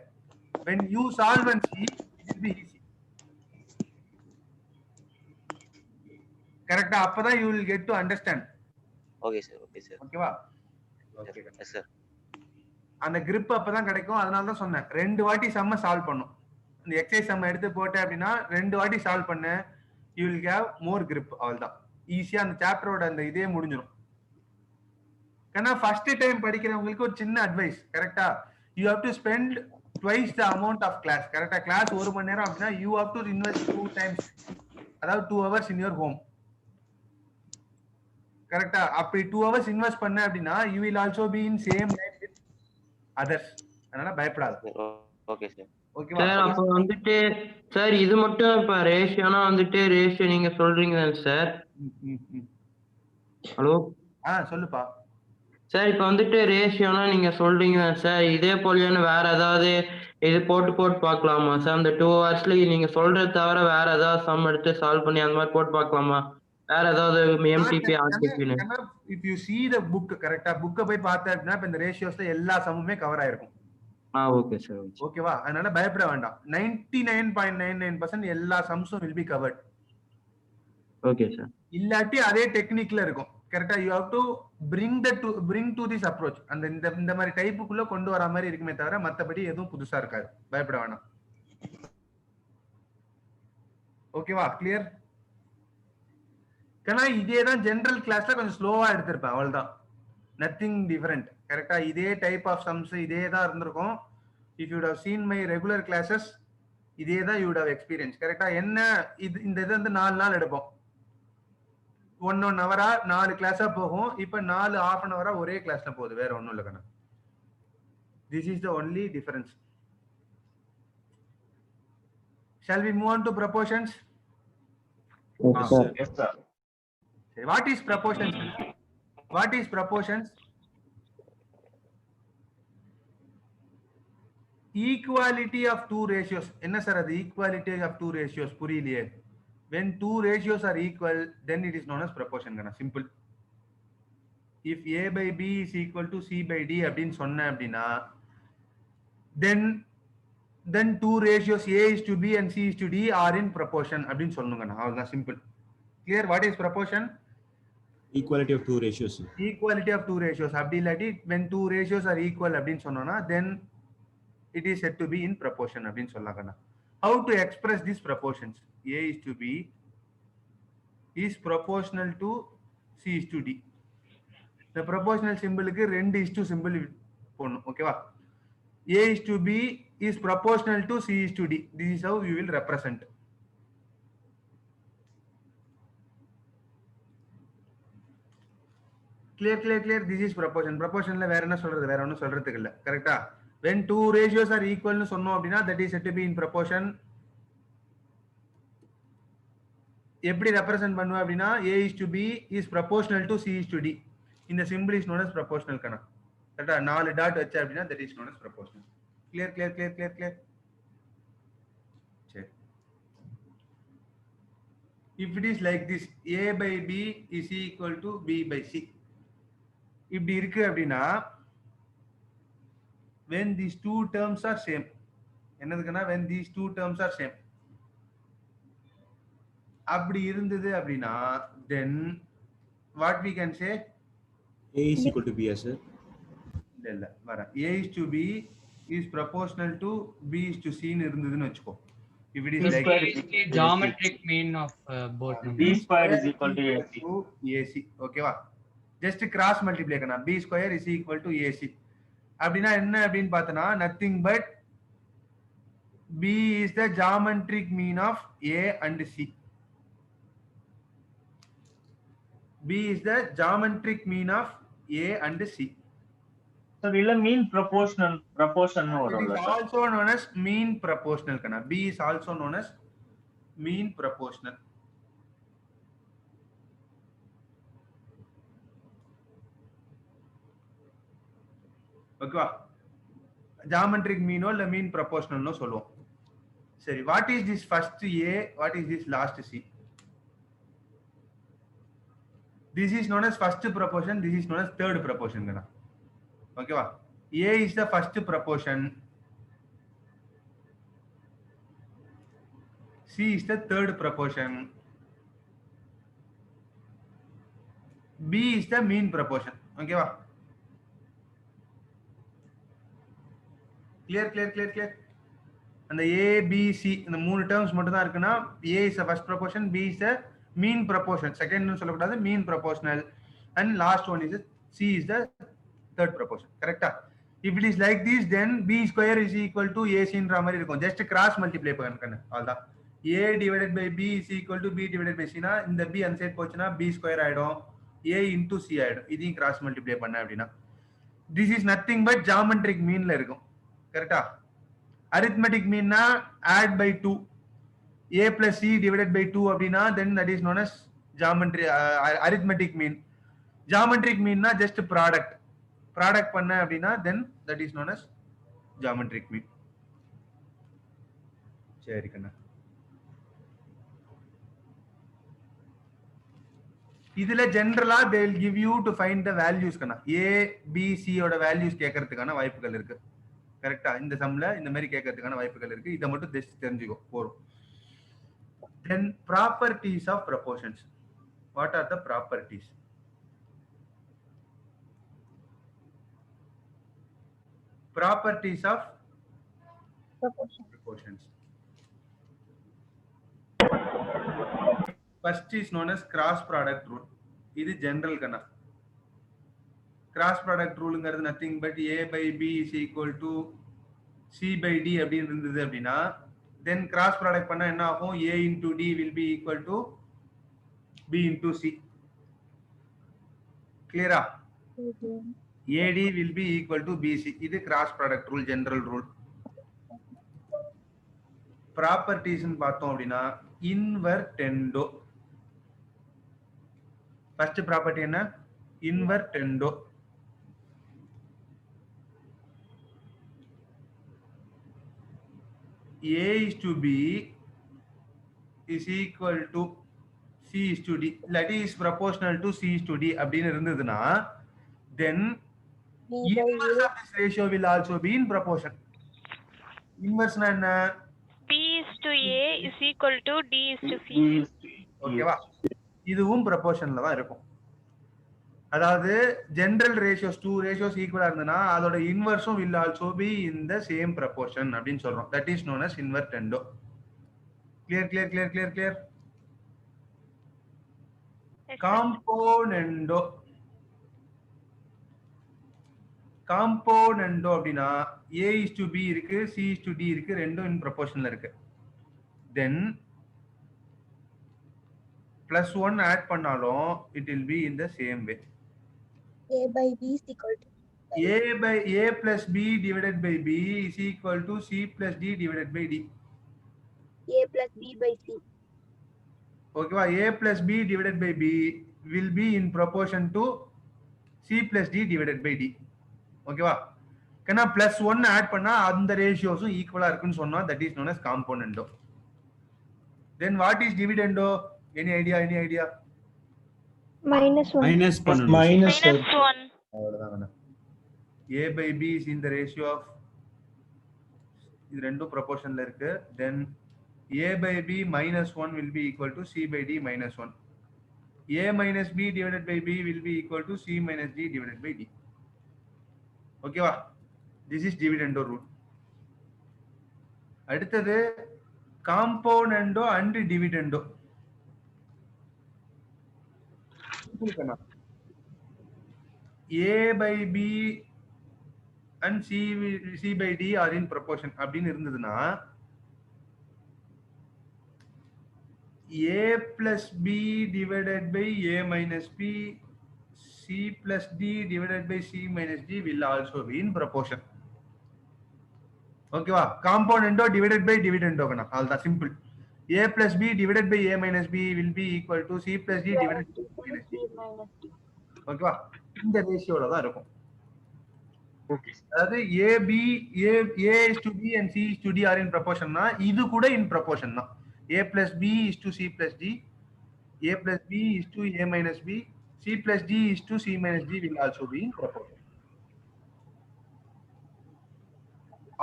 when you solve and see, it will be easy. கரெக்டா? அப்பதான் you will get to understand. Okay sir. ஓகேவா? Okay sir. அந்த grip அப்பதான் கிடைக்கும். அதனால தான் சொன்னேன் 2 வாட்டி சம்ம சால்வ் பண்ணும். இந்த எக்ஸசைஸ் சம்ம எடுத்து போட்டேன் அப்படின்னா 2 வாட்டி சால்வ் பண்ணு, you will have more grip. அவ்வளவுதான். ஈஸியா அந்த சாப்டரோட அந்த இதே முடிஞ்சிடும். ஏன்னா ஃபர்ஸ்ட் டைம் படிக்கிறவங்களுக்கு ஒரு சின்ன அட்வைஸ். கரெக்டா? you have to spend twice the amount of class. கரெக்டா? கிளாஸ் 1 மணி நேரம் அப்படின்னா you have to invest 2 times, அதாவது 2 hours in your home. கரெக்டா? அப்படி 2 hours இன்வெஸ்ட் பண்ண அப்படின்னா you will also be in same line with others. அதனால பயப்படாத. Okay sir. ஓகேவா? சார் அப்போ வந்துட்டு சார் இது மட்டும் இப்ப ரேஷியோனா வந்துட்டு ரேஷியோ நீங்க சொல்றீங்க சார். ஹலோ சொல்லுப்பா. சார் இப்போ வந்துட்டு ரேஷியோனா நீங்க சொல்றீங்க சார், இதே போலியான வேற ஏதாவது இது போட்டு பார்க்கலாமா சார்? அந்த 2 ஹவர்ஸ்ல நீங்க சொல்றது தவிர வேற ஏதாவது சம் எடுத்து சால்வ் பண்ணி அந்த மாதிரி போட்டு பார்க்கலாமா? வேற ஏதாவது MTB ஆர்டிபின்னு? if you see the book, கரெக்ட்டா? புக்க போய் பார்த்தா அப்படின்னா இந்த ரேஷியோஸ்ல எல்லா சம்முமே கவர் ஆயிருக்கும். Okay sir. ஓகேவா? அதனால பயப்பட வேண்டாம். 99.99% எல்லா சம்ஸும் will be covered. Okay sir. இல்லாட்டி அதே டெக்னிக்ல இருக்கும். கரெக்ட்டா? you have to bring to this approach. அந்த இந்த மாதிரி டைப்புக்குள்ள கொண்டு வர மாதிரி இருக்குமே தவிர மத்தபடி எதுவும் புதுசா இருக்காது. பயப்பட வேண்டாம். ஓகேவா? கிளியர்? ஏன்னா இதே தான் ஜெனரல் கிளாஸ்ல கொஞ்சம் ஸ்லோவா எடுத்திருப்பேன். அவ்வளவுதான். Nothing different. கரெக்டா? இதே டைப் ஆஃப் சம்ஸ் இதே தான் இருந்திருக்கும். If you would have seen my regular classes, இதே தான் யூ வுட் ஹவ் எக்ஸ்பீரியன்ஸ். கரெக்டா? என்ன இந்த இது வந்து 4 நாள் எடுப்போம். 1 ஹவரா 4 கிளாஸா போகும். இப்ப 4 half an hour ஒரே கிளாஸ்ல போகுது. வேற ஒண்ணும் இல்ல கண்ணா. This is the only difference. Shall we move on to proportions? Yes sir. What is proportions? What is proportions? Equality of 2 ratios. என்ன சார் அது equality of 2 ratios? புரியலையே. When 2 ratios are equal, then it is known as proportion. Simple. If A by B is equal to C by D அப்படின்னு சொன்ன அப்படின்னா then 2 ratios A is to B and C is to D are in proportion அப்படின்னு சொல்லணுங்கண்ணா. அவ்வளவுதான். Simple. Clear? What is proportion? Equality of 2 ratios. Equality of 2 ratios. அப்படி இல்லாட்டி when 2 ratios are equal அப்படின்னு சொன்னோம்னா then it is said to be in proportion அப்படின்னு சொல்லலாங்கண்ணா. How to express these proportions? A is to B is proportional to C is to D. The proportional symbolக்கு 2 is to symbol போடணும். ஓகேவா? A is to B is proportional to C is to D. This is how you will represent. Clear? This is proportion. Proportionல வேற என்ன சொல்றது? வேற ஒண்ணும் சொல்றதுக்கு இல்ல. கரெக்ட்டா? When 2 ratios are equal னு சொன்னோம் அப்படின்னா that is said to be in proportion. எப்படி ரெப்ரசன்ட் பண்ணுவேன் அப்படின்னா A is to B is proportional to C is to D. இந்த symbol is known as proportional கணா. கரெக்ட்டா? 4 டாட் வச்ச அப்படின்னா that is known as proportional. Clear? சரி. If it is like this, A by B is equal to B by C. இப்படி இருக்கு அப்படின்னா when these two terms are same, என்னதுக்குன்னா when these two terms are same, அப்படி இருந்தது அப்படின்னா then what we can say, A is equal to B, sir. இல்ல வர A is to B is proportional to B is to C ன்னு இருந்ததுன்னு வெச்சுக்கோ. If it is B like square is Basically, geometric mean of both B numbers. square is equal to AC. AC. ஓகேவா? Just cross multiply பண்ணா B square is equal to AC. அப்படின்னா என்ன அப்படின்னு பார்த்தனா nothing but B is the geometric mean of A and C. B is the geometric mean of A and C. So illa mean proportion It varumla is sir. also known as mean proportional kana. B is also known as mean proportional. Okay. Geometric mean or mean proportional no சொல்லுவோம். சரி, what is this first A, what is this last C? This is known as first proportion, this is known as third proportion kana. Okay va? A is the first proportion, C is the third proportion, B is the mean proportion. Okay va? Clear. அந்த A, B, C இந்த மூணு terms மட்டும் தான் இருக்குன்னா A is the first proportion, B is the mean proportion, second னு சொல்லக்கூடாது, mean proportional, and last one is C is the third proportion. கரெக்டா? If it is like this, then B square is equal to AC ன்ற மாதிரி இருக்கும். just cross multiply பண்ணு அவ்வளவுதான். A divided by B is equal to B divided by C னா இந்த B அந்த side போச்சுனா B square ஆயிடும், A into C ஆயிடும். இதையும் cross multiply பண்ண அப்படினா this is nothing but geometric meanல இருக்கும். கரெக்டா? Arithmetic mean na add by 2, A plus C divided by 2 அப்படினா then that is known as geometry arithmetic mean. Geometric mean na just product பண்ண அப்படினா then that is known as geometric mean. சரி கண்ணா, இதுல ஜெனரலா they will give you to find the values Kanna. A B C ஓட values கேட்கிறதுக்கான வாய்ப்புகள் இருக்கு. கரெக்டா? இந்த சம்ல இந்த மாதிரி கேட்கிறதுக்கான வாய்ப்புகள் இருக்கு. இத மட்டும் ஜஸ்ட் தெரிஞ்சுக்கோ போறோம். Then properties of proportions. What are the properties? Properties of proportions. First is known as cross product rule. இது general கண்ணா. Cross product rule ங்கிறது nothing but A by B is equal to C by D அப்படின்னு இருந்தது அப்படின்னா then cross product பண்ணா என்ன ஆகும்? A into D will be equal to B into C. Clear ah? AD will be equal to BC. இது cross product rule, general rule. Properties ன்னு பார்த்தோம் அப்படின்னா invertendo. First property என்ன? Invertendo. A is to B is equal to C is to D. That is proportional to C is to D அப்படின்னு இருந்ததுன்னா then inverse of this ratio will also be in proportion. Inverse na enna? B is to A is equal to D is to C. Okay வா? இதுவும் proportionல தான் இருக்கும். அதாவது general ratios, two ratios equal இருந்தனா அதோட inverse will also be in the same proportion அப்படினு சொல்றோம். That is known as invertendo. Clear. Componendo. Componendo அப்படினா A is to B இருக்கு, C is to D இருக்கு, ரெண்டும் in proportionல இருக்கு. Then plus 1 add பண்ணாலும் it will be in the same way. A by B is equal to A plus B divided by B is equal to C plus D divided by D. A plus B by C. Okay va? A plus B divided by B will be in proportion to C plus D divided by D. Okay va? Kana plus 1 add பண்ணா அந்த ratios equal இருக்குன்னு சொன்னா that is known as componendo. Then what is dividendo? Any idea? Minus 1. Minus பண்ணணும். Minus -1. அவ்வளவுதான். A by B is in the ratio of இது ரெண்டும் proportionல இருக்கு. Then A by B minus 1 will be equal to C by D minus 1. A minus B divided by B will be equal to C minus D divided by D. Okay va? This is dividendo rule. அடுத்தது காம்பவுண்டோ and டிவிடெண்டோ. A by B and C by D are in proportion அப்படின்னு இருந்ததுன்னா A plus B divided by A minus B, C plus D divided by C minus D will also be in proportion. Okay va? Componendo divided by dividendo kana. All that simple. A plus B divided by A minus B will be equal to C plus D divided by C minus D. Okay va? இந்த ரேஷியோல தான் இருக்கும். Okay. அதாவது A is to B and C is to D are in proportion னா இது கூட in proportion தான். A plus B is to C plus D, A plus B is to A minus B, C plus D is to C minus D will also be in proportion.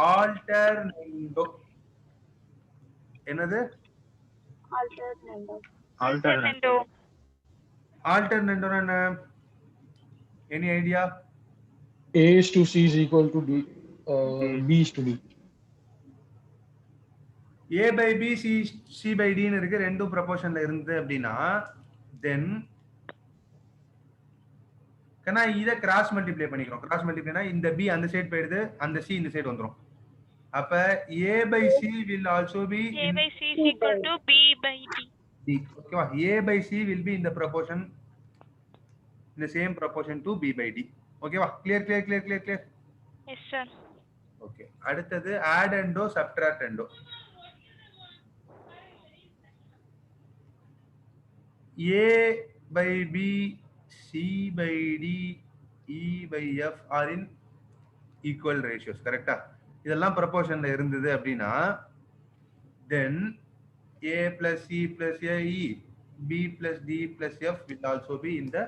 Alternando. என்னது? Alternando. Alternando என்ன? Any idea? A is to C is equal to D, B is to D. A by B, C by D ன்னு இருக்கு, ரெண்டும் ப்ரொபோர்ஷன்ல இருந்து அப்படின்னா தென் கனா இத cross multiply பண்ணிக்கிறோம். Cross மல்டிப்ளைனா இந்த B அந்த சைடு போயிடுது, அந்த C இந்த சைடு வந்துரும். அப்ப A by C will also be A by C is equal to B by D. ஓகேவா? A by C will be in the proportion, in the same proportion to B by D. ஓகேவா? clear? Yes sir. Okay. அடுத்தது addendo subtractendo. A by B, C by D, E by F are in equal ratios. கரெக்டா? இதெல்லாம் ப்ரொபோர்ஷன்ல இருந்தது அப்படின்னா then A plus C plus E, B plus D plus F will also be in the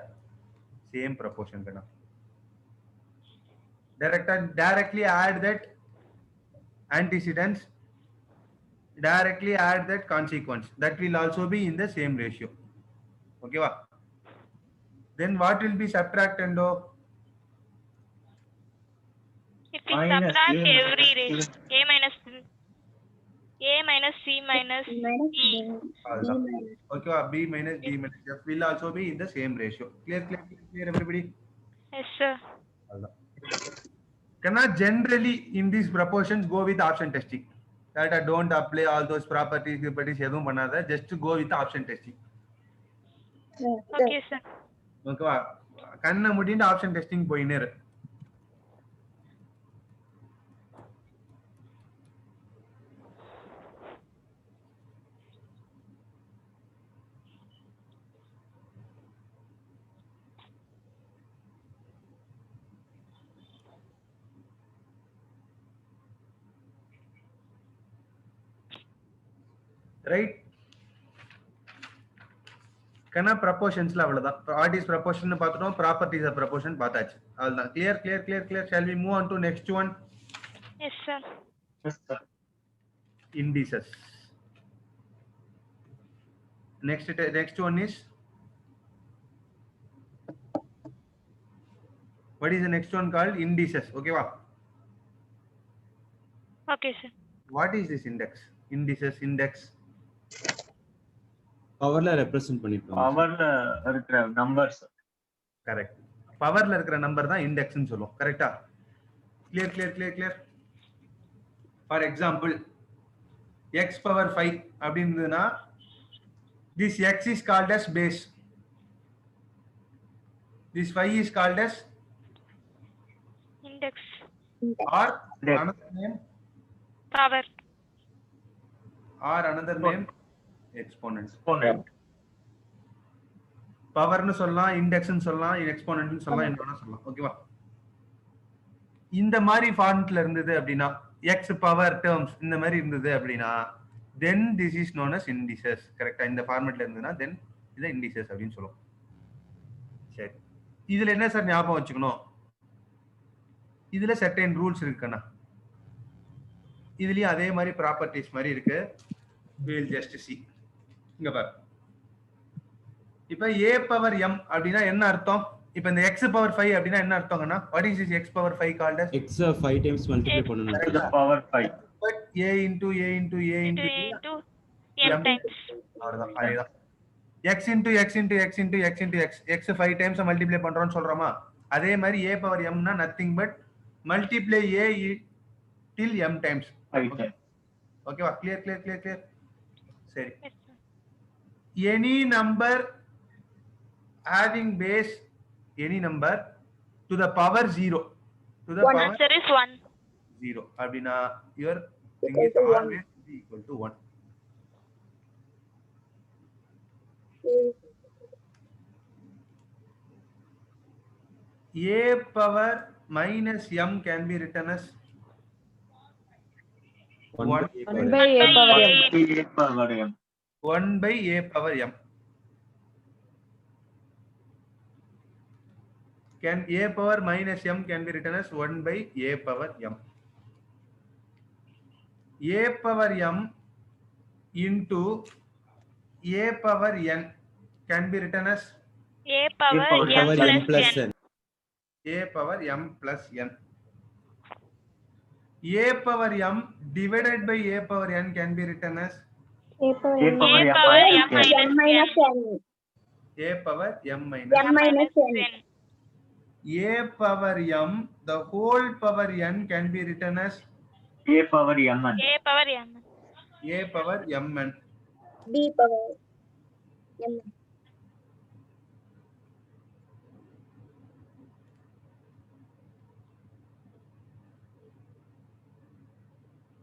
same proportion. Directly add that antecedents, directly add that consequence. That will also be in the same ratio. Okay va? Then what will be subtractendo? If we subtract every ratio, A minus C minus E. Okay va? B minus D minus F will also be in the same ratio. Clear everybody? Yes sir. Cannot generally in these proportions go with option testing. That I don't apply all those properties எதுவும் பண்ணாத, just go with option testing. Okay sir. Okay va? கண்ண மூடிட்டு option testing போயினே இரு. Right? கனா ப்ரொபோர்ஷன்ஸ்ல அவ்வளவுதான். What is proportion பார்த்துட்டோம், properties of proportion பார்த்தாச்சு. அவ்வளவுதான். clear. Shall we move on to next one? Yes sir. Yes sir. Indices. Next one is, what is the next one called? Indices. Okay va? Okay sir. What is this index? Indices, index. பவர்ல represent பண்ணிருப்பாங்க. பவர்ல இருக்கிற numbers. Correct. பவர்ல இருக்கிற number தான் இண்டெக்ஸ்னு சொல்லுவோம். கரெக்ட்டா? clear. For example, x power 5 அப்படின்றதுனா this x is called as base. This 5 is called as Index. or another name, Power. or another name, exponent. பவர்னு சொல்லலாம், இண்டெக்ஸ்னு சொல்லலாம், எக்ஸ்போனன்ட்னு சொல்லலாம், என்ன வேணா சொல்லலாம். ஓகேவா? இந்த மாதிரி ஃபார்மட்ல இருந்தது அப்படின்னா x பவர் டேர்ம்ஸ் இந்த மாதிரி இருந்தது அப்படின்னா then this is known as indices. கரெக்ட்டா? இந்த ஃபார்மட்ல இருந்ததுன்னா then இத indices அப்படினு சொல்லுவோம். சரி, இதுல என்ன சார் ஞாபகம் வச்சுக்கணும்? இதுல certain ரூல்ஸ் இருக்குன்னா இதுலயும் அதே மாதிரி ப்ராப்பர்ட்டிஸ் மாதிரி இருக்கு. we will just see. இங்க பாரு, இப்போ a பவர் m அப்படினா என்ன அர்த்தம்? இப்போ இந்த x பவர் 5 அப்படினா என்ன அர்த்தம்னா what is this x power 5 called as? X 5 times multiply பண்ணனும் to the power 5. But a into m times. அவ்வளவுதான் அதேதான். x into x into x into x into x x 5 times multiply பண்றோம்னு சொல்றோமா? அதே மாதிரி a பவர் m னா nothing but multiply a till m times. ஓகேவா? Clear சரி. any number having base any number to the power 0 to the power Answer is 1. 0 அப்படினா your thing is always equal to 1. a power minus m can be written as 1 by a power m. 1 by a power m. Can a power minus m can be written as 1 by a power m. a power m into a power n can be written as A power m plus n. a power m plus n. a power m divided by a power n can be written as A power A power m minus n. a power m minus m minus n. a power m the whole power n can be written as A power mn. A power m. a power mn. B power m.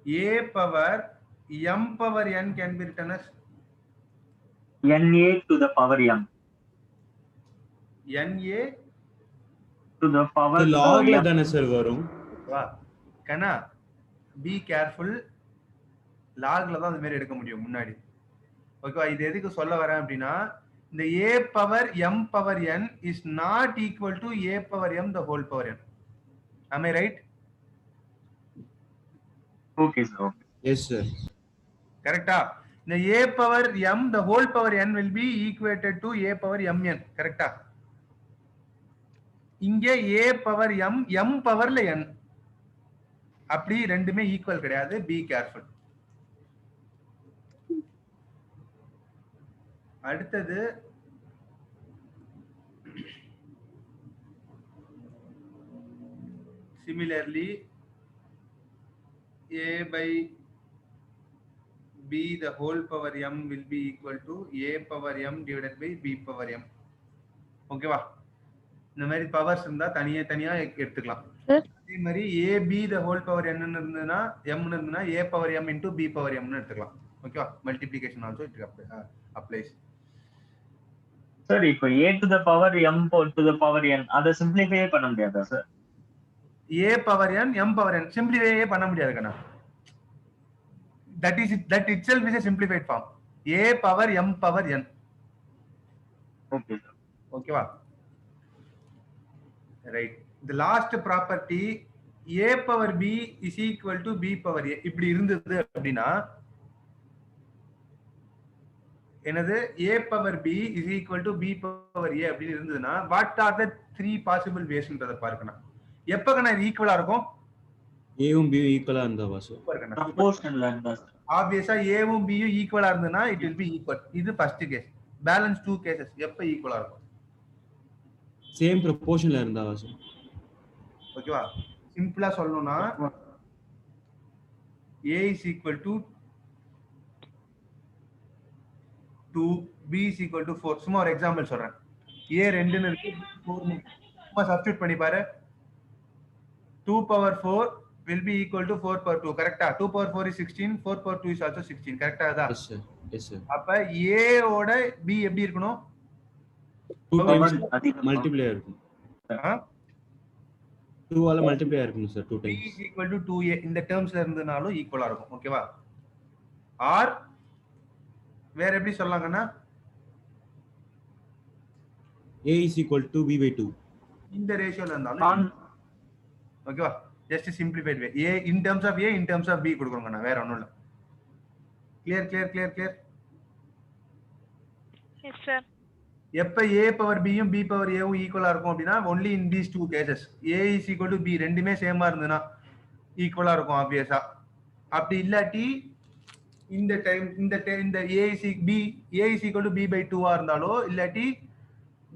a power m power n can be written as Na to the power m. na To the power log ல m. தானே sir வரும்? வா கண்ணா be careful லாக்ல தான் அந்த மாதிரி எடுக்க முடியும் முன்னாடி. ஓகேவா? இது எதுக்கு சொல்ல வரேன் அப்படின்னா இந்த a power m power n is not equal to a power m the whole power n. Am I right? Okay, sir. Yes sir. கரெக்டா? இந்த a power m the whole power n will be equated to a power mn. கரெக்டா? இங்க a power m பவர்ல n அப்படி ரெண்டுமே equal கிடையாது. Be careful. அடுத்தது similarly a by b the whole power m will be equal to a power m divided by b power m. ஓகேவா? இந்த மாதிரி powers இருந்தா தனியா எடுத்துக்கலாம். அதே மாதிரி a b the whole power n ன்னு இருந்ததுனா m ன்னு இருந்ததுனா a power m into b power m ன்னு எடுத்துக்கலாம். ஓகேவா? Multiplication also it applies. Sir இப்போ a to the power m to the power n அத சிம்பிளிஃபை பண்ண முடியாதா sir? a power n m power n simplify பண்ண முடியாது கண்ணா. that itself is a simplified form. a power m power n. Okay sir. ஓகேவா? Right. the last property a power b is equal to b power a இப்படி இருந்தது அப்படினா என்னது a power b is equal to b power a அப்படி இருந்ததுனா what are the three possible ways ன்றத பார்க்கணும். எப்ப கண்ணா இது ஈக்குவலா இருக்கும்? a உம் b ஈக்குவலா இருந்தா வாசு. ப்ரொபோர்ஷனலா இருந்தா சார். ஆப்வியஸா a உம் b யும் ஈக்குவலா இருந்ததுனா it will be equal. இது first case. Balance two cases எப்ப ஈக்குவலா இருக்கும்? சேம் ப்ரொபோர்ஷன்ல இருந்தா வாசு. ஓகேவா? சிம்பிளா சொல்லணும்னா a is equal to 2 b is equal to 4. சும்மா ஒரு எக்ஸாம்பிள் சொல்றேன். a 2 ன்னு இருக்கு 4 ன்னு சும்மா சப்ஸ்டிட்யூட் பண்ணி பாரு. 2 power 4 will be equal to 4 power 2. கரெக்ட்டா? 2 power 4 is 16, 4 power 2 is also 16. கரெக்ட்டா அதா? Yes sir. Yes sir. அப்ப a ஓட b எப்படி இருக்கணும்? 2 times மல்டிப்ளை இருக்கும். 2 ஆல மல்டிப்ளை இருக்கும் sir 2 b times. is equal to 2a இந்த டேர்ம்ஸ்ல இருந்தனாலும் ஈக்குவலா இருக்கும். ஓகேவா? ஆர் வேற எப்படி சொல்லலாம்னா a is equal to b by 2. இந்த ரேஷியோல இருந்தாலும் ஓகேவா? Just simplified way. a in terms of a in terms of b கொடுக்கறோம்னா வேற ஒண்ணும் இல்ல. கிளியர். Yes sir. எப்ப a பவர் b யும் b பவர் a வும் ஈக்குவலா இருக்கும் அப்படின்னா only in these two cases. a is equal to b ரெண்டுமே சேமா இருந்ததுன்னா ஈக்குவலா இருக்கும் ஆப்வியஸா. அப்படி இல்லாட்டி இந்த டைம் இந்த a is equal to b by 2 ஆ இருந்தாலோ இல்லாட்டி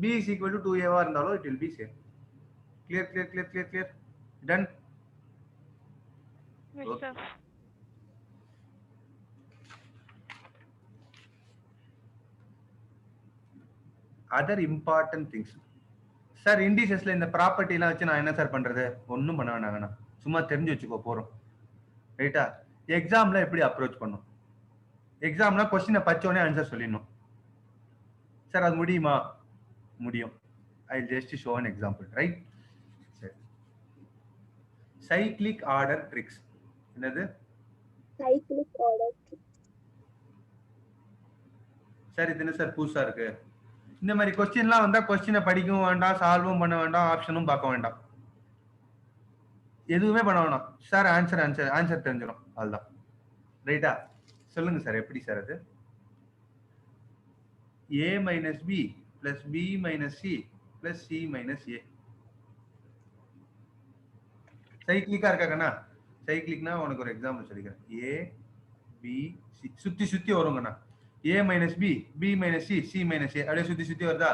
b is equal to 2a ஆ இருந்தாலோ it will be same. Clear. Done. Yes, sir. Other important things. Sir இண்டிசஸ்ல இந்த ப்ராப்பர்ட்டி எல்லாம் வச்சு நான் என்ன சார் பண்றது? ஒன்றும் பண்ண வேணாம், சும்மா தெரிஞ்சு வச்சுக்கோ போறோம். ரைட்டா? எக்ஸாம்ல எப்படி அப்ரோச் பண்ணும்? எக்ஸாம்ல கொஸ்டினை படிச்சோடனே ஆன்சர் சொல்லிடணும். சார் அது முடியுமா? முடியும். I just show an example, right? சரி. Cyclic order tricks. என்னது? Cyclic order tricks. சார் இது என்ன சார் புதுசா இருக்கு? இந்த மாதிரி கொஸ்டின்லாம் வந்தா கொஸ்டினை படிக்கவும் வேண்டாம், சால்வும் பண்ண வேண்டாம், ஆப்ஷனும் பார்க்க வேண்டாம், எதுவுமே பண்ண வேண்டாம். சார் ஆன்சர் தெரிஞ்சிடும், அதுதான். ரைட்டா? சொல்லுங்க சார் எப்படி சார் அது? a minus B plus B minus C plus C minus A. சைக்கிளிக்கா இருக்காங்கண்ணா? சைக்கிளிக்னா உனக்கு ஒரு எக்ஸாம்பிள் சொல்லிக்கிறேன். ஏ பி சி சுத்தி வருங்கண்ணா. a minus b, b minus c, c minus a அப்படியே சுத்தி வருதா?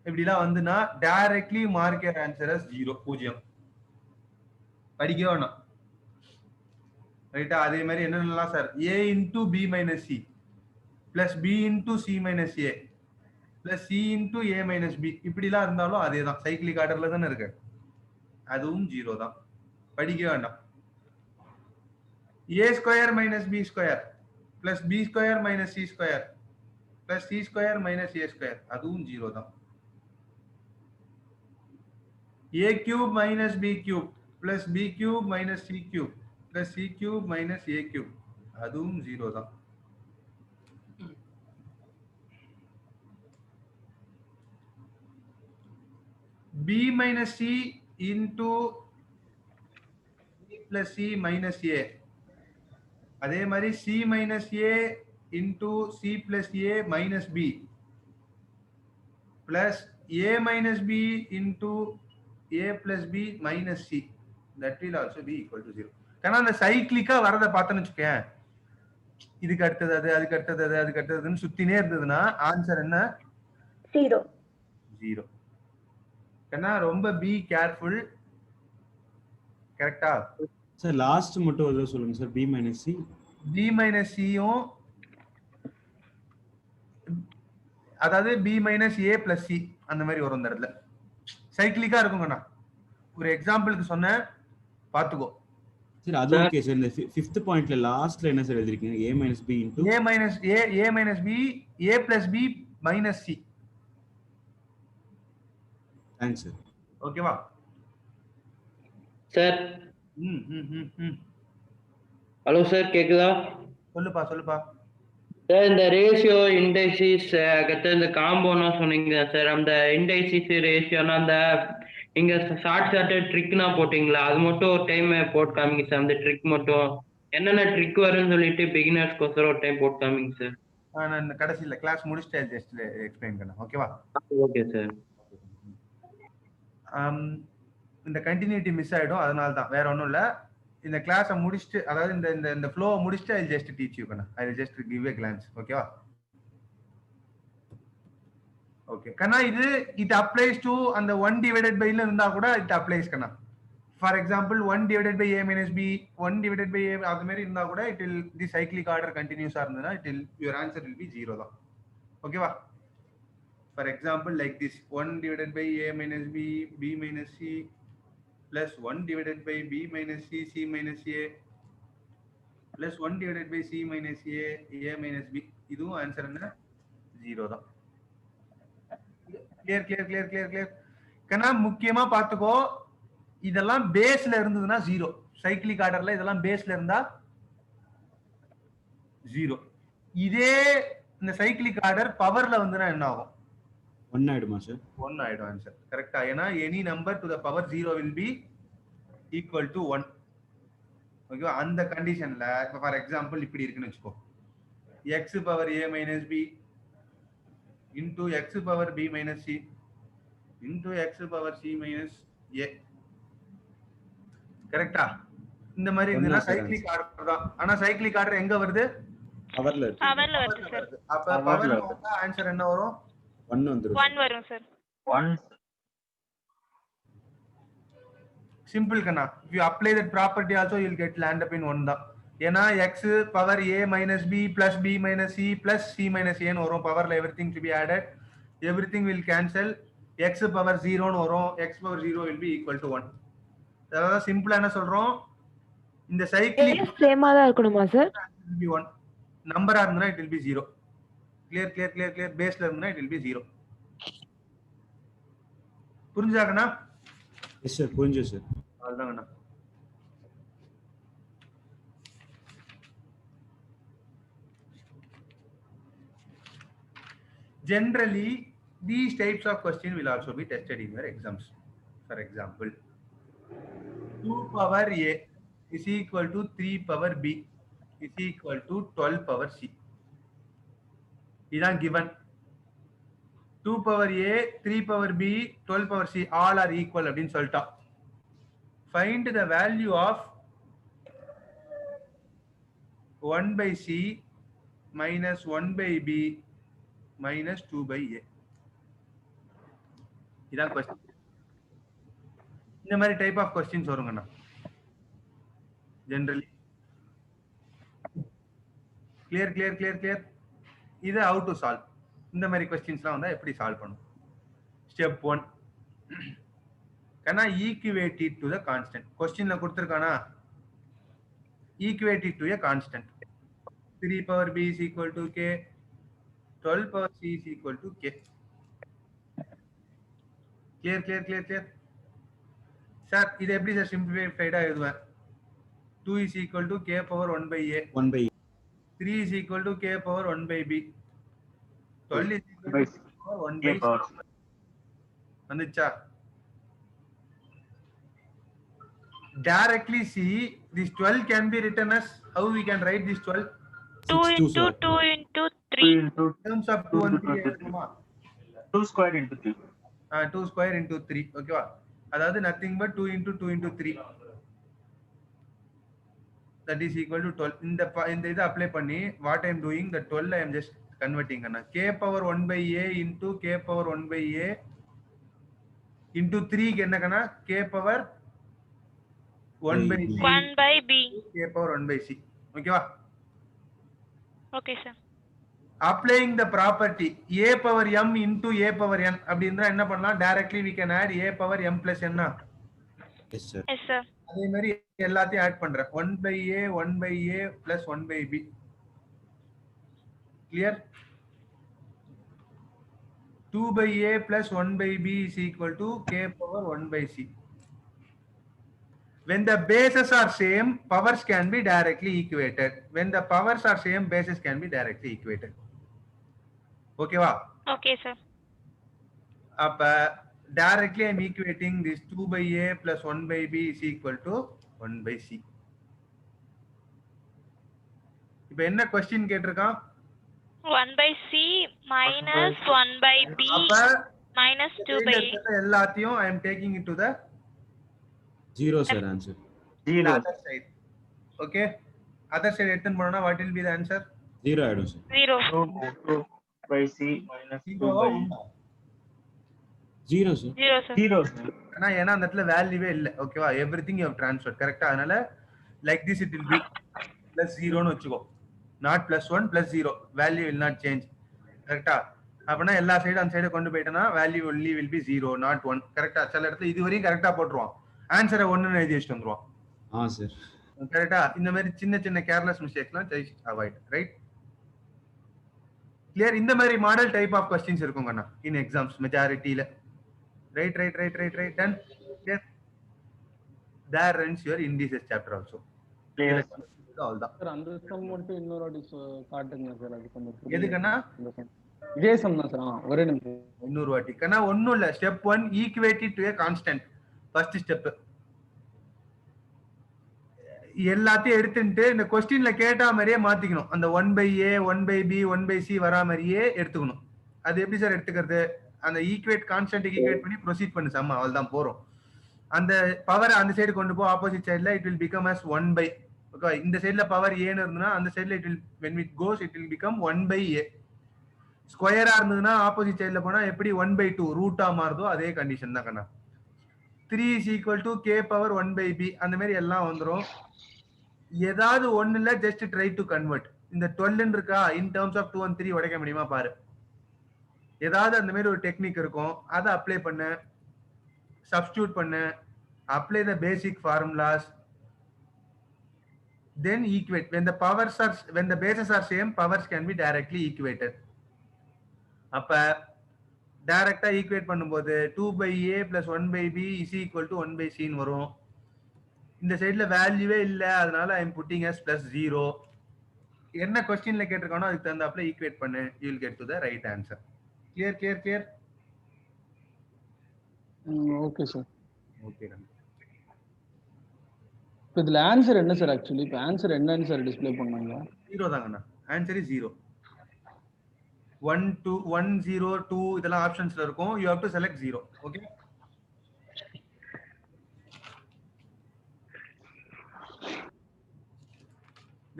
இப்படிலாம் வந்துனா directly mark your answer as 0, 0. படிக்கவே வேணாம். ரைட்டா? அதே மாதிரி என்னென்னலாம் sir? a into b minus c plus b into c minus a plus c into a minus b இப்படிலாம் இருந்தாலும் அதே தான், சைக்கிளிக் ஆர்டர்ல தானே இருக்கு, அதுவும் 0 தான், படிக்கவே வேண்டாம். a square minus b square plus b square minus c square plus c square minus a square அதுவும் 0 தான். a cube minus b cube plus b cube minus c cube plus c cube minus a cube அதுவும் 0 தான். b minus c into b plus c minus a அதே மாதிரி c minus a into c plus a minus b plus a minus b into a plus b minus c, that will also be equal to 0. ஏன்னா அந்த சைக்கிளிக்கா வரதை பார்த்தோன்னு வச்சுக்கேன், இதுக்கு அடுத்தது அது, அதுக்கு அடுத்தது அது, அதுக்கு அடுத்ததுன்னு சுத்தினே இருந்ததுன்னா ஆன்சர் என்ன? 0. ஏன்னா ரொம்ப பி கேர்ஃபுல். கரெக்டா? சார் லாஸ்ட் மட்டும் ஒரு சொல்லுங்க sir. b minus c, b minus c யும் அதாவது b minus a plus c அந்த மாதிரி வரும் இந்த இடத்துல. சைக்கிளிக்கா இருக்குங்கண்ணா. ஒரு எக்ஸாம்பிளுக்கு சொன்னேன், பாத்துக்கோ. சார் அது ஓகே சார். இந்த 5th பாயிண்ட்ல லாஸ்ட்ல என்ன sir எழுதிருக்கீங்க? a minus b into a minus b a plus b minus c. Thanks sir. ஓகேவா சார்? ஹலோ சார், கேக்குதா? சொல்லுப்பா சார் இந்த ரேஷியோ இண்டைசிஸ் இந்த காம்போனா சொன்னீங்க சார். அந்த இண்டைசிஸ் ரேஷியோனா அந்த இங்க ஷார்ட் ட்ரிக்னா போட்டீங்களா? அது மட்டும் ஒரு டைம் போட்டு காமிங்க சார். அந்த ட்ரிக் மட்டும் என்னென்ன ட்ரிக் வரும்னு சொல்லிட்டு பிகினர்ஸ்க்கு ஒரு டைம் போட்டு காமிங்க சார். நான் கடைசியில் கிளாஸ் முடிச்சுட்டு ஜஸ்ட் எக்ஸ்பிளைன் பண்ணேன். ஓகேவா? Okay sir. இந்த கண்டினியூட்டி மிஸ் ஆயிடும், அதனால தான், வேற ஒன்றும் இல்லை. இந்த கிளாஸை முடிச்சுட்டு, அதாவது இந்த ஃப்ளோவை முடிச்சுட்டு ஐ ஜஸ்ட் டீச் யூ கண்ணா. I just give a glance. ஓகேவா? ஓகே கண்ணா, இது அப்ளைஸ் டு அந்த 1 divided by இருந்தா கூட இட் அப்ளைஸ் கண்ணா. For example 1 divided by a minus b 1 divided by a அது மாதிரி இருந்தா கூட it will the cyclic order கண்டினியூஸா இருந்ததுன்னா it will your answer will be 0 தான். ஓகேவா? For example like this 1 divided by a minus b b minus c plus 1 divided by b minus c c minus a plus 1 divided by c minus a minus b இதுவும் answer என்ன? 0 தான். Clear கண்ணா. முக்கியமா பாத்துக்கோ, இதெல்லாம் பேஸ்ல இருந்ததுன்னா 0. Cyclic ஆர்டர்ல இதெல்லாம் பேஸ்ல இருந்தா 0. இதே இந்த சைக்கிளிக் ஆர்டர் பவர்ல வந்துனா என்ன ஆகும்? 1 ஆயிடுமா சார்? 1 ஆயிடும் ஆன்சர். கரெக்டா? ஏன்னா any number to the power 0 will be equal to 1. ஓகேவா? அந்த கண்டிஷன்ல ஃபார் எக்ஸாம்பிள் இப்படி இருக்குன்னு வச்சுக்கோ, x power a minus b into x power b minus c into x power c minus a. கரெக்டா? இந்த மாதிரி இருந்ததுன்னா சைக்கிளிக் ஆர்டர் தான். ஆனா சைக்கிளிக் ஆர்டர் எங்க வருது? பவர்ல பவர்ல வருது சார். அப்ப பவர்ல வந்தா ஆன்சர் என்ன வரும்? 1 வந்துரும். 1 வரும் சார். 1. Simple கண்ணா. If you apply that property also you'll get land up in 1 தான். ஏன்னா x power a minus b plus b minus c plus c minus a ன்னு வரும். பவர்ல everything to be added. Everything will cancel. x power 0 ன்னு வரும். x power 0 will be equal to 1. அதாவது சிம்பிளா என்ன சொல்றோம்? இந்த சைக்கிளிக் சேமா தான் இருக்கணுமா சார்? will be 1. நம்பரா இருந்தா it will be 0. clear பேஸ்ல இருந்தா it will be 0. புரிஞ்சாகண்ணா? எஸ் சார், புரிஞ்சு சார். அவ்வளவுதாங்கண்ணா. Generally these types of questions will also be tested in your exams. For example, 2 power a is equal to 3 power b is equal to 12 power c. Idan given 2 power a, 3 power b, 12 power c all are equal அப்படின்னு சொல்லிட்டோம். Find the value of 1 by c minus 1 by b minus 2 by a. இதான் question. இந்த மாதிரி type of questions வருங்கண்ணா generally. Clear இது how to solve. இந்த மாதிரி கொஸ்டின்ஸ்லாம் வந்தா எப்படி சால்வ் பண்ணும்? ஸ்டெப் 1 கண்ணா equate it to the constant. கொஸ்டின்ல கொடுத்திருக்கானா equate it to a constant. 3 power b is equal to k, 12 power c is equal to k. Clear. Sir, இது எப்படி சார் சிம்பிளிஃபைடா எழுதுவேன்? 2 is equal to k power 1 by a. 1 by 3 is equal to k power 1 by b. 12 is equal to k power 1 by c. வந்துச்சா? Directly see this 12 can be written as, how we can write this 12? 2 into 2 into 3. Terms of 2 and 3 எழுதுமா? 2 square into 3. 2 square into 3. ஓகேவா? அதாவது nothing but 2 into 2 into 3. That is equal to 12. இந்த இதை apply பண்ணி what I am doing, the 12 I am just converting Anna. k power 1 by a into k power 1 by a into 3 க்கு என்ன கண்ணா? k power 1 by b. 1 by b. k power 1 by c. ஓகேவா? Okay sir. Applying the property a power m into a power n அப்படினா என்ன பண்ணலாம்? directly we can add a power m plus n. Yes sir. Yes sir. அதே மாதிரி எல்லாத்தையும் add பண்றேன். 1 by a 1 by a plus 1 by b. Clear? 2 by a plus 1 by b is equal to k power 1 by c. When the bases are same, powers can be directly equated. When the powers are same, bases can be directly equated. Okay va? Okay sir. அப்ப directly I am equating this 2 by a plus 1 by b is equal to 1 by c. இப்ப என்ன question கேட்டிருக்கான்? 1 by c minus 1 by b minus 2 by a. எல்லாத்தையும் I am taking it to the 0 sir answer. 0. other side. Okay? Other side எடுத்துன்னு போனா what will be the answer? 0 ஆயிடும் sir. 0. 2 by c minus 2 by 0 sir. 0 sir. 0. ஆனா ஏன்னா அந்த இடத்துல வேல்யூவே இல்ல. ஓகேவா? everything you have transferred. கரெக்ட்டா? அதனால like this it will be plus 0 னு வெச்சுக்கோ. not plus 1 plus 0. value will not change. கரெக்ட்டா? அப்பனா எல்லா சைடு அந்த சைடு கொண்டு போய்ட்டனா value only will be 0 not 1. கரெக்ட்டா? சில இடத்துல இது வரையும் கரெக்ட்டா போட்டுருவான். ஆன்சரை 1 னு எழுதி வச்சிட்டு வந்துருவான். சார். கரெக்ட்டா? இந்த மாதிரி சின்ன கேர்லெஸ் மிஸ்டேக்ஸ்லாம் just avoid. right? clear? இந்த மாதிரி மாடல் டைப் ஆஃப் क्वेश्चंस இருக்குங்கண்ணா in exams majorityல. right? done. clear? there ends your indices chapter also. Clear. all தான் சார் அந்த சம் மட்டும் இன்னொரு வாட்டி காட்டுங்க சார். அது கொஞ்சம் எதுக்குன்னா இதே சம் தான் சார். ஒரே நிமிஷம் இன்னொரு வாட்டி கண்ணா. ஒண்ணும் இல்ல. Step 1 equate it to a constant. First step. எல்லாத்தையும் எடுத்துட்டு இந்த क्वेश्चनல கேட்ட மாதிரியே மாத்திக்கணும். அந்த 1 by a 1 by b 1 by c வரா மாதிரியே எடுத்துக்கணும். அது எப்படி சார் எடுத்துக்கிறது? அந்த ஈக்குவேட் கான்ஸ்டன்ட் ஈக்குவேட் பண்ணி ப்ரொசீட் பண்ணு சம், அவ்வளவுதான் போறோம். அந்த பவர் அந்த சைடு கொண்டு போ, ஆப்போசிட் சைடுல it will become as 1 by, okay, இந்த சைடுல பவர் a ன்னு இருந்ததுன்னா அந்த சைடுல it will when it goes it will become 1 by a. ஸ்கொயரா இருந்ததுன்னா ஆப்போசிட் சைடுல போனா எப்படி 1 by 2 ரூட்டா மாறுதோ அதே கண்டிஷன் தான் கண்ணா. 3 is equal to k power 1 by b, அந்த மாதிரி எல்லாம் வந்துரும். ஏதாவது ஒண்ணுல ஜஸ்ட் ட்ரை டு கன்வெர்ட். இந்த 12 இருக்கா, இன் டர்ம்ஸ் ஆஃப் 2 and 3 உடைக்க முடியுமா பாரு. ஏதாவது அந்த மாதிரி ஒரு டெக்னிக் இருக்கும், அதை அப்ளை பண்ண, சப்ஸ்டிடியூட் பண்ண, apply the basic formulas, then equate. When the bases are same, powers can be directly equated. அப்ப டைரக்டா ஈக்குவேட் பண்ணும்போது 2 by a plus 1 by b is equal to 1 by c ன்னு வரும். இந்த சைடுல வேல்யூவே இல்ல, அதனால I am putting as plus 0. என்ன क्वेश्चनல கேட்டிருக்கானோ அதுக்கு தகுந்தாப்ல ஈக்குவேட் பண்ணு, you will get to the right answer. Clear? Okay sir. Okay. இப்போ இதுல ஆன்சர் என்ன சார்? ஆக்சுவலி இப்போ ஆன்சர் என்னன்னு சார் டிஸ்ப்ளே பண்ணாங்க? 0 தாங்கண்ணா. Answer is 0. 1 2 1 0 2 இதெல்லாம் ஆப்ஷன்ஸ்ல இருக்கும். you have to select 0. okay.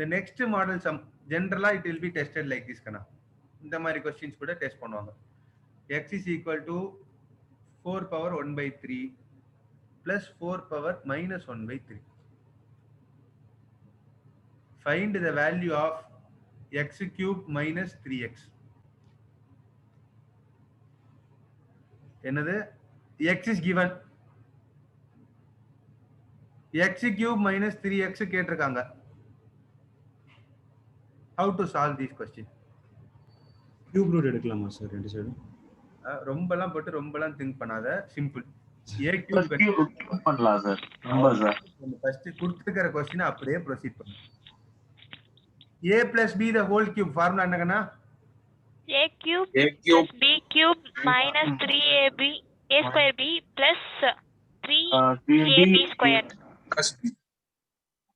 The next model sum generally it will be tested like this kana. இந்த மாதிரி क्वेश्चंस கூட டெஸ்ட் பண்ணுவாங்க. x is equal to 4 power 1 by 3 plus 4 power minus 1 by 3. Find the value of x cube minus 3x. என்னது? x is given. x cube minus 3x கேட்டிருக்காங்க. How to solve this question? Cube root எடுக்கலாமா sir ரெண்டு சைடும்? ரொம்பலாம் போட்டு ரொம்பலாம் think பண்ணாத, simple. a cube பண்ணலாம் சார். ரொம்ப சார். ஃபர்ஸ்ட் கொடுத்திருக்கிற क्वेश्चन அப்படியே ப்ரோசீட் பண்ணு. a plus b the whole cube formula என்னங்கனா? a cube plus b cube minus 3ab a square b plus 3ab square.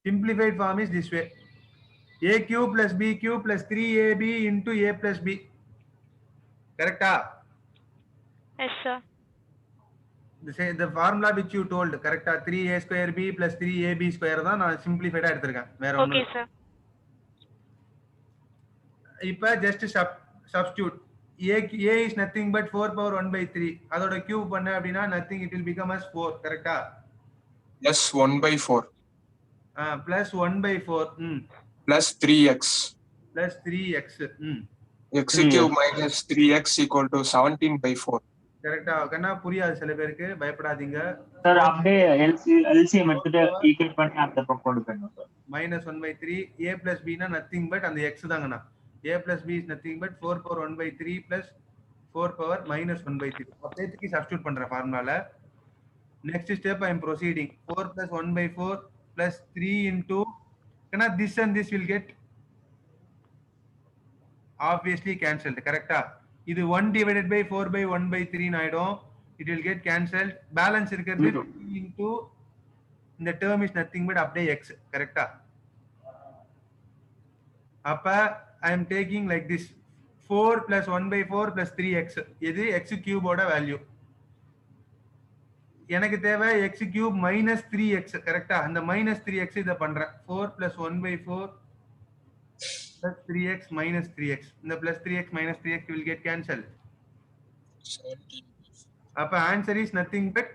Simplified form is this way: a cube plus b cube plus 3ab into a plus b. Correct? Yes sir. The formula which you told, correct? 3a square b plus 3ab square தான் நான் simplified எடுத்துர்க்கேன். வேற ஒண்ணும். Okay sir. இப்ப just substitute. a is nothing but 4 power 1 by 3. அதோட cube பண்ண அப்படினா nothing, it will become as 4. correct? Plus 1 by 4. Plus 1 by 4. Plus 3x. Plus 3x. x cube minus 3x equal to 17 by 4. கரெக்ட்டா? கண்ணா புரியாது சில பேருக்கு, பயப்படாதீங்க sir. அப்படியே LCM எடுத்துட்டு ஈக்குவேட் பண்ணி அந்த பக்கம் கொண்டு போறோம் sir. -1 by 3 a plus b னா nothing but அந்த x தாங்கண்ணா. a plus b is nothing but 4 power 1 by 3 plus 4 power minus 1 by 3. அப்படியே சப்ஸ்டிட்யூட் பண்ற ஃபார்முலால. next step I am proceeding. 4 plus 1 by 4 plus 3 into, kana this and this will get obviously cancelled. correct? இது 1 divided by 4 by 1 by 3 ஆயிடும். it will get cancelled. balance இருக்கிறது 3 into இந்த term is nothing but அப்படியே x. correct? அப்ப I am taking like this: 4 plus 1 by 4 plus 3x. இது x cube ஓட value. எனக்கு தேவை x cube minus 3x. கரெக்ட்டா? அந்த minus 3x இத பண்றேன். 4 plus 1 by 4 plus 3x minus 3x. இந்த plus 3x minus 3x will get cancelled. அப்ப answer is nothing but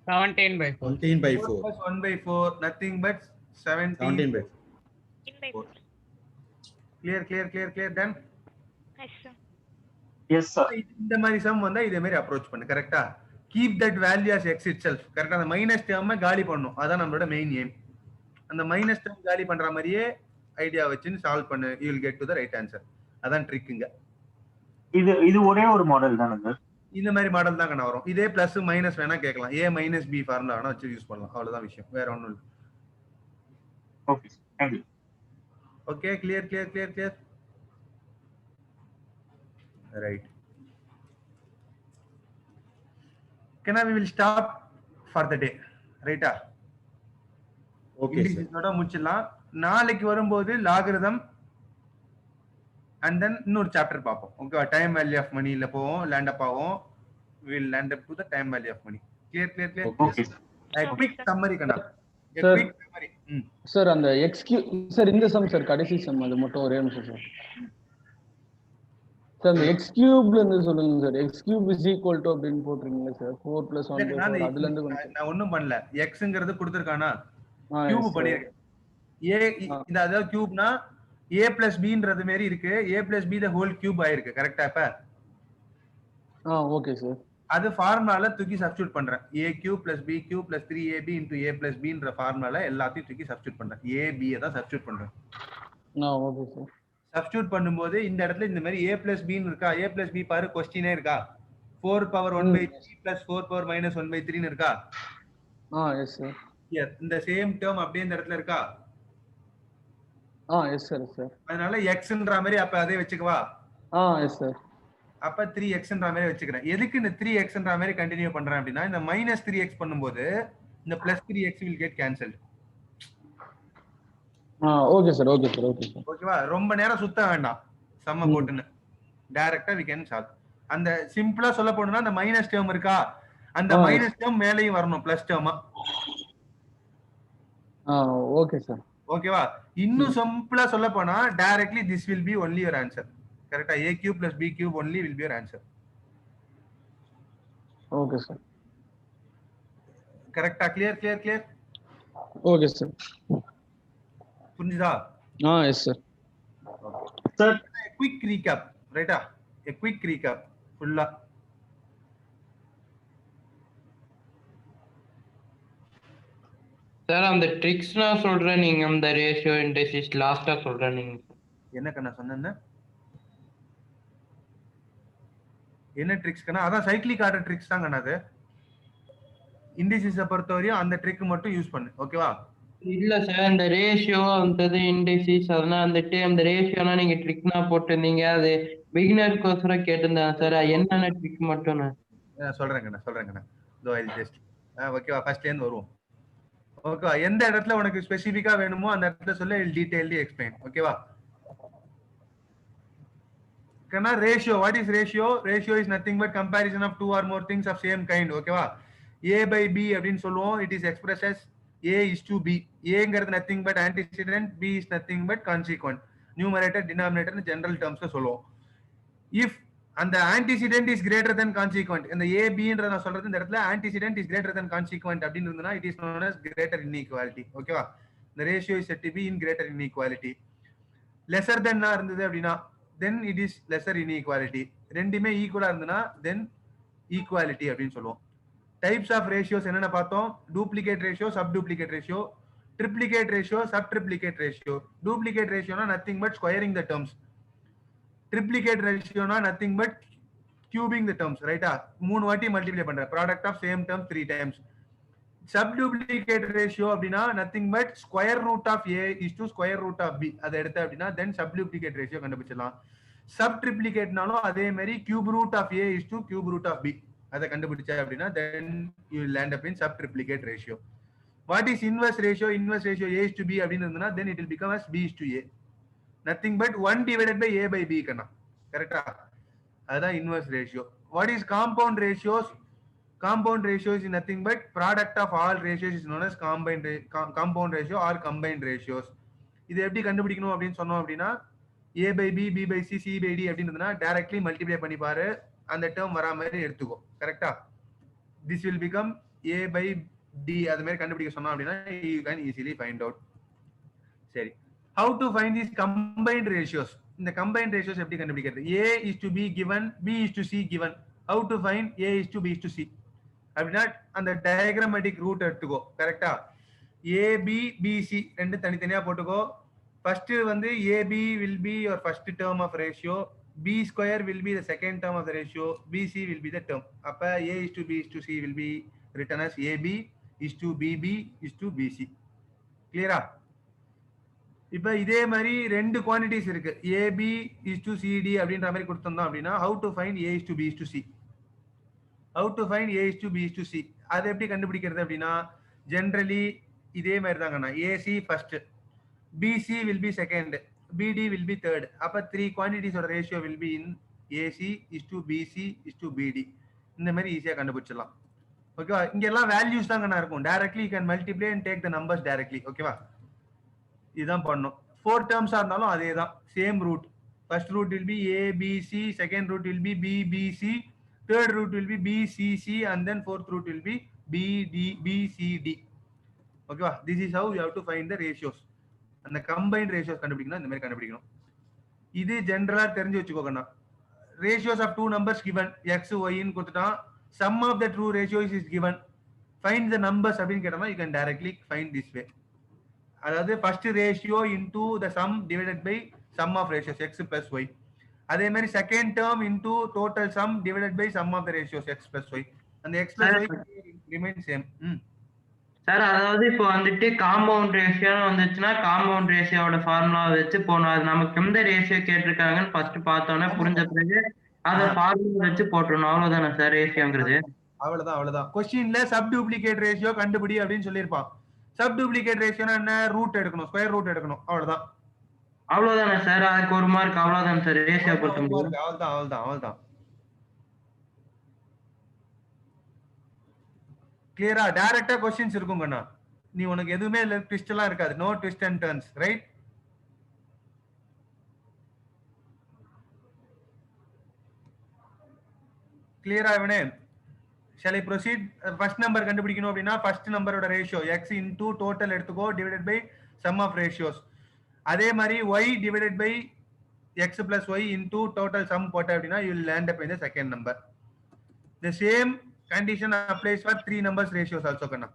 17 by 4. 17 by 4. 4 plus 1 by 4 nothing but 17 by 4. Clear done? Yes sir. Yes sir. இந்த மாதிரி some வந்தா இதே மாதிரி approach பண்ணு. கரெக்ட்டா? keep that value as x itself. கரெக்ட்டா? அந்த மைனஸ் டேர்மை காலி பண்ணனும். அதான் நம்மளோட மெயின் எய்ம். அந்த மைனஸ் டேர்ம் காலி பண்ற மாதிரியே ஐடியா வச்சு சால்வ் பண்ணு, you will get to the right answer. அதான் ட்ரிக்குங்க. இது ஒரே ஒரு மாடல் தானே சார்? இந்த மாதிரி மாடல் தான் கண்ணா வரும். இதே பிளஸ் மைனஸ் வேணா கேட்கலாம். a minus b ஃபார்முலா வேணா வச்சு யூஸ் பண்ணலாம். அவ்வளவுதான் விஷயம், வேற ஒண்ணும் இல்ல. Okay, thank you. Okay, clear. Right. Can we will stop for the day. Right? Okay sir. இதோட முடிச்சிடலாம். நாளைக்கு வரும்போது லாகரிதம் அண்ட் தென் இன்னொரு சாப்டர் பார்ப்போம். ஓகேவா? டைம் வேல்யூ ஆஃப் மணில போவோம், லேண்ட் அப் ஆகும். Will land up to the time value of money. Clear okay quick summary கண்ணா. Sir. Quick summary. சார் அந்த சார் இந்த சம் சார் கடைசி சம் அது மட்டும் ஒரே நிமிஷம் சார். சார் அந்த எக்ஸ் கியூப்ல இருந்து சொல்லுங்க sir. X cube is equal to அப்படின்னு போட்டுருக்கீங்களா சார்? 4 + 1/4 அதுல இருந்து நான் ஒண்ணும் பண்ணல. எக்ஸ்ங்கிறது கொடுத்திருக்கானா? கியூப் பண்ணிருக்கேன். ஏ இந்த அதாவது கியூப்னா a + bன்றது மாதிரி இருக்கு. a + b the whole cube ஆயிருக்கு. கரெக்ட்டா? இப்ப ஓகே சார். அது ஃபார்முலால தூக்கி சப்ஸ்டிட்யூட் பண்றேன். a³ + b³ + 3ab * a + bன்ற ஃபார்முலால எல்லாத்தையும் தூக்கி சப்ஸ்டிட்யூட் பண்றேன். a b தான் சப்ஸ்டிட்யூட் பண்றேன். Okay sir. சப்ஸ்டிட்யூட் பண்ணும்போது இந்த இடத்துல இந்த மாதிரி a + b ன்னு இருக்கா? a + b பாரு क्वेश्चनே இருக்கா? 4/1/3 + 4/-1/3 ன்னு இருக்கா? Yes sir. எஸ். இந்த சேம் டேர்ம் அப்படியே இந்த இடத்துல இருக்கா? Yes sir. Yes sir. அதனால xன்ற மாதிரி அப்ப அதே வெச்சுக்கவா? Yes sir. அப்ப 3xன்ற மாதிரி வெச்சுக்கிறேன். எதுக்கு இந்த 3xன்ற மாதிரி கண்டினியூ பண்றேன் அப்படின்னா இந்த -3x பண்ணும்போது இந்த +3x will get cancelled. Okay sir. Okay sir. Okay sir. ஓகேவா? ரொம்ப நேரம் சுத்த வேண்டாம். சம்ம போட்டுன்னு டைரக்டா we can solve. அந்த சிம்பிளா சொல்ல போனா அந்த மைனஸ் டேர்ம் இருக்கா? அந்த மைனஸ் டேர்ம் மேலேயும் வரணும் பிளஸ் டேர்மா. Okay sir. ஓகேவா? இன்னும் சிம்பிளா சொல்ல போனா directly this will be only your answer. கரெக்ட்டா? a³ + b³ only will be your answer. Okay sir. கரெக்ட்டா? கிளியர்? Okay sir. புரிஞ்சுதா? Yes sir. Sir quick recap, ரைட்டா? a quick recap ஃபுல்லா. சார் அந்த ட்ரிக்ஸ் நான் சொல்றேன், நீங்க அந்த ரேஷியோ இண்டெக்ஸ் லாஸ்டா சொல்றேன். நீங்க என்ன கண்ணா சொன்னேன்னா? என்ன ட்ரிக்ஸ் கண்ணா? அதான் சைக்கிளிக் ஆர்டர் ட்ரிக்ஸ் தான் கண்ணா. அது இண்டிசஸை பொறுத்தவரையும் அந்த ட்ரிக் மட்டும் யூஸ் பண்ணு. ஓகேவா? இல்ல சார், அந்த ரேஷியோ அந்த இண்டெக்ஸ் அதெல்லாம் வந்துட்டு அந்த ரேஷியோனா நீங்க ட்ரிக்னா போட்டிருந்தீங்க. அது பிகினருக்கோசரம் கேட்டிருந்தேன் சார். என்னென்ன ட்ரிக் மட்டும் நான் சொல்றேன் கண்ணா. தோ ஐ ஜஸ்ட் ஓகேவா? ஃபர்ஸ்ட்ல இருந்து வருவோம். ஓகேவா? எந்த இடத்துல உனக்கு ஸ்பெசிஃபிக்கா வேணுமோ அந்த இடத்துல சொல்ல டீடைல்டி எக்ஸ்பிளைன். ஓகேவா? கண்ணா ratio, what is ratio? Ratio is nothing but comparison of 2 or more things of same kind. ஓகேவா? a/b அப்படின்னு சொல்லுவோம். It is expressed as a:b. a ங்கிறது nothing but antecedent, b is nothing but consequent. Numerator denominator general டேர்ம்ஸ்ல சொல்லுவோம். If அந்த antecedent is greater then consequent, இந்த a b நான் சொல்றது இந்த இடத்துல antecedent is greater then consequent அப்படின்னு இருந்ததுன்னா it is known as greater inequality. ஓகேவா? the ratio is said to be in greater inequality. lesser than இருந்தது அப்படின்னா then it is lesser inequality. ரெண்டுமே ஈக்குவலா இருந்ததுன்னா then equality அப்படின்னு சொல்லுவோம். டைப்ஸ் ஆஃப் ரேஷியோஸ் என்னென்ன பார்த்தோம்? Duplicate ratio, sub duplicate ratio, triplicate ratio, sub triplicate ratio. Duplicate ரேஷியோனா nothing but squaring the terms. Triplicate ரேஷியோனா nothing but cubing the terms. ரைட்டா? 3 வாட்டி மல்டிப்ளை பண்ற product of same term 3 times. Sub duplicate ratio அப்படின்னா nothing but square root of a is to square root of b. அதை எடுத்து அப்படின்னா then sub duplicate ratio கண்டுபிடிச்சிடலாம். Sub ட்ரிப்ளிகேட்னாலும் அதே மாதிரி cube root of a is to cube root of b. அதை கண்டுபிடிச்சா அப்படின்னா then you will land up in sub triplicate ratio. What is inverse ratio? Inverse ratio a is to b அப்படின்னு இருந்ததுன்னா then it will become as b is to a. Nothing but 1 divided by a by b கண்ணா. கரெக்டா? அதுதான் inverse ratio. What is compound ratios? Compound ratio is nothing but product of all ratios is known as compound ratio or combined ratios. இது எப்படி கண்டுபிடிக்கணும் அப்படின்னு சொன்னோம் அப்படின்னா a by b, b by c, c by d அப்படின்றதுனா directly multiply பண்ணி பாரு. அந்த டேர்ம் வரா மாதிரி எடுத்துக்கோ. கரெக்டா? This will become a by d. அது மாதிரி கண்டுபிடிக்க சொன்னோம் அப்படின்னா you can easily find out. சரி, how to find these combined ratios? இந்த combined ratios எப்படி கண்டுபிடிக்கிறது? a is to b given, b is to c given. How to find a is to b is to c? அப்படின்னா அந்த diagrammatic root எடுத்துக்கோ. கரெக்டா? a b b c ரெண்டு தனித்தனியா போட்டுக்கோ. ஃபர்ஸ்ட் வந்து ab will be your first term of ratio, b square will be the second term of the ratio, bc will be the term. அப்ப a is to b is to c will be written as ab is to bb is to bc. கிளியரா? இப்ப இதே மாதிரி ரெண்டு quantities இருக்கு. ab is to cd அப்படின்ற மாதிரி கொடுத்தோம் அப்படின்னா how to find a is to b is to c? how to find a is to b is to c? அது எப்படி கண்டுபிடிக்கிறது அப்படின்னா ஜெனரலி இதே மாதிரி தாங்கண்ணா. ac first, bc will be second, BD will be third. அப்ப 3 quantities ஓட ratio will be in AC is to BC is to BD. இந்த மாதிரி ஈஸியா கண்டுபிடிச்சிடலாம். ஓகேவா? இங்க எல்லாம் வேல்யூஸ் தான் கண்ணா இருக்கும். Directly you can multiply and take the numbers directly. ஓகேவா? இதுதான் பண்ணணும். 4 terms இருந்தாலும் அதே தான். Same root. First root will be A, B, C. Second root will be B, B, C. Third root will be B, C, C. And then fourth root will be B, D, B, C, D. Okay, this is how you have to find the ratios. And the combined ratios கண்டுபிடிக்கணும் இந்த மாதிரி கண்டுபிடிக்கணும். இது ஜெனரலா தெரிஞ்சு வச்சுக்கோங்கண்ணா. Ratios of two numbers given x, y ன்னு கொடுத்துட்டான். Sum of the true ratios is given. Find the numbers அப்படின்னு கேட்டோம்னா you can directly find this way. அதாவது first ratio into the sum divided by sum of ratios x plus y. அதே மாதிரி second term into total sum divided by sum of the ratios x plus y. And the x plus y remain same. Sir அதாவது இப்போ வந்துட்டு compound ரேஷியோன்னு வந்துச்சுன்னா compound ரேஷியோட formula வச்சு போகணும். அது நமக்கு எந்த ரேஷியோ கேட்டிருக்காங்கன்னு ஃபர்ஸ்ட் பார்த்தோன்னே புரிஞ்ச பிறகு அதை ஃபார்முலா வச்சு போட்டுருணும். அவ்வளவுதானே சார் ரேஷியோங்கிறது? அவ்வளவுதான். கொஸ்டின்ல சப் டூப்ளிகேட் ரேஷியோ கண்டுபிடி அப்படின்னு சொல்லியிருப்பான். சப் டூப்ளிகேட் ரேஷியோனா என்ன? ரூட் எடுக்கணும், ஸ்கொயர் ரூட் எடுக்கணும். அவ்வளவுதானே சார்? அதுக்கு ஒரு மார்க். அவ்வளவுதான் சார் ரேஷியோ பொறுத்த. அவ்வளவுதான். கிளியரா? டைரக்டா क्वेश्चंस இருக்குங்கண்ணா. நீ உனக்கு எதுவுமே ட்விஸ்ட் எல்லாம் இருக்காது. No twist and turns, right? கிளியரா இவனே? shall I proceed? First number கண்டுபிடிக்கணும் அப்படினா first நம்பரோட ரேஷியோ x into total எடுத்துக்கோ divided by sum of ratios. அதே மாதிரி y divided by x plus y into total sum போட்ட அப்படினா you will land up in the second number. The same condition applies for three numbers ratios also kanna.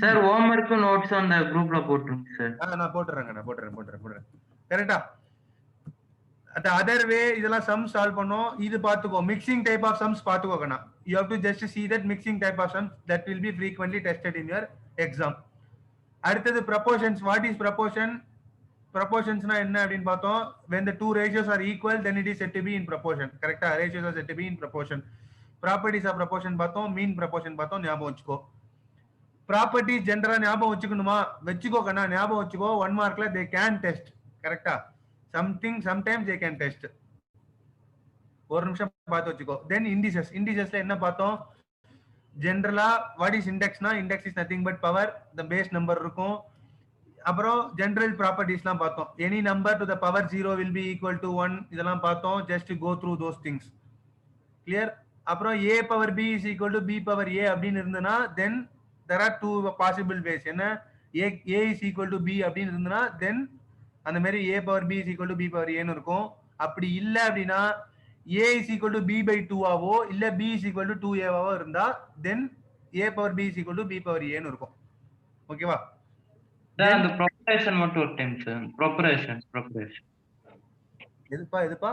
Sir homework notes on the groupல போட்டுருங்க sir. நான் போட்டுறேன். கரெக்ட்டா? the other way இதெல்லாம் sum solve பண்ணோம். இது பாத்துக்கோ, mixing type of sums பாத்துக்கோ கண்ணா. You have to just see that mixing type of sums that will be frequently tested in your exam. அடுத்தது proportions. What is proportion? Proportions na enna appdin paathom. When the two ratios are equal, then it is said to be in proportion. Correct? Ratios are said to be in proportion. Properties of proportion paathom, mean proportion paathom. ஞாபகம் வச்சுக்கோ. Properties general ஞாபகம் வச்சுக்கணுமா? வெச்சுக்கோ கண்ணா, ஞாபகம் வச்சுக்கோ. 1 markல they can test. Correct? Sometimes they can test. ஒரு நிமிஷம் பார்த்து வச்சுக்கோ. Then indicesல என்ன பார்த்தோம்? Generally what is index na? Index is nothing but power. The base number இருக்கும். அப்புறம் general propertiesலாம் பார்த்தோம். Any number to the power 0 will be equal to 1. இதெல்லாம் பார்த்தோம். Just to go through those things. Clear? அப்புறம் a power b is equal to b power a அப்படின்னு இருந்தனா then there are two possible ways. என்ன? a is equal to b அப்படின்னு இருந்தனா then அந்த மாதிரி a power b is equal to b power a ன்னு இருக்கும். அப்படி இல்ல அப்படினா a is equal to b by 2 ஆவோ இல்ல b is equal to 2a ஆவோ இருந்தா then a power b is equal to b power a ன்னு இருக்கும். ஓகேவா? சார் அந்த ப்ரொபரேஷன் மட்டும் ஒரு டைம் சார். ப்ரொபரேஷன் எதுப்பா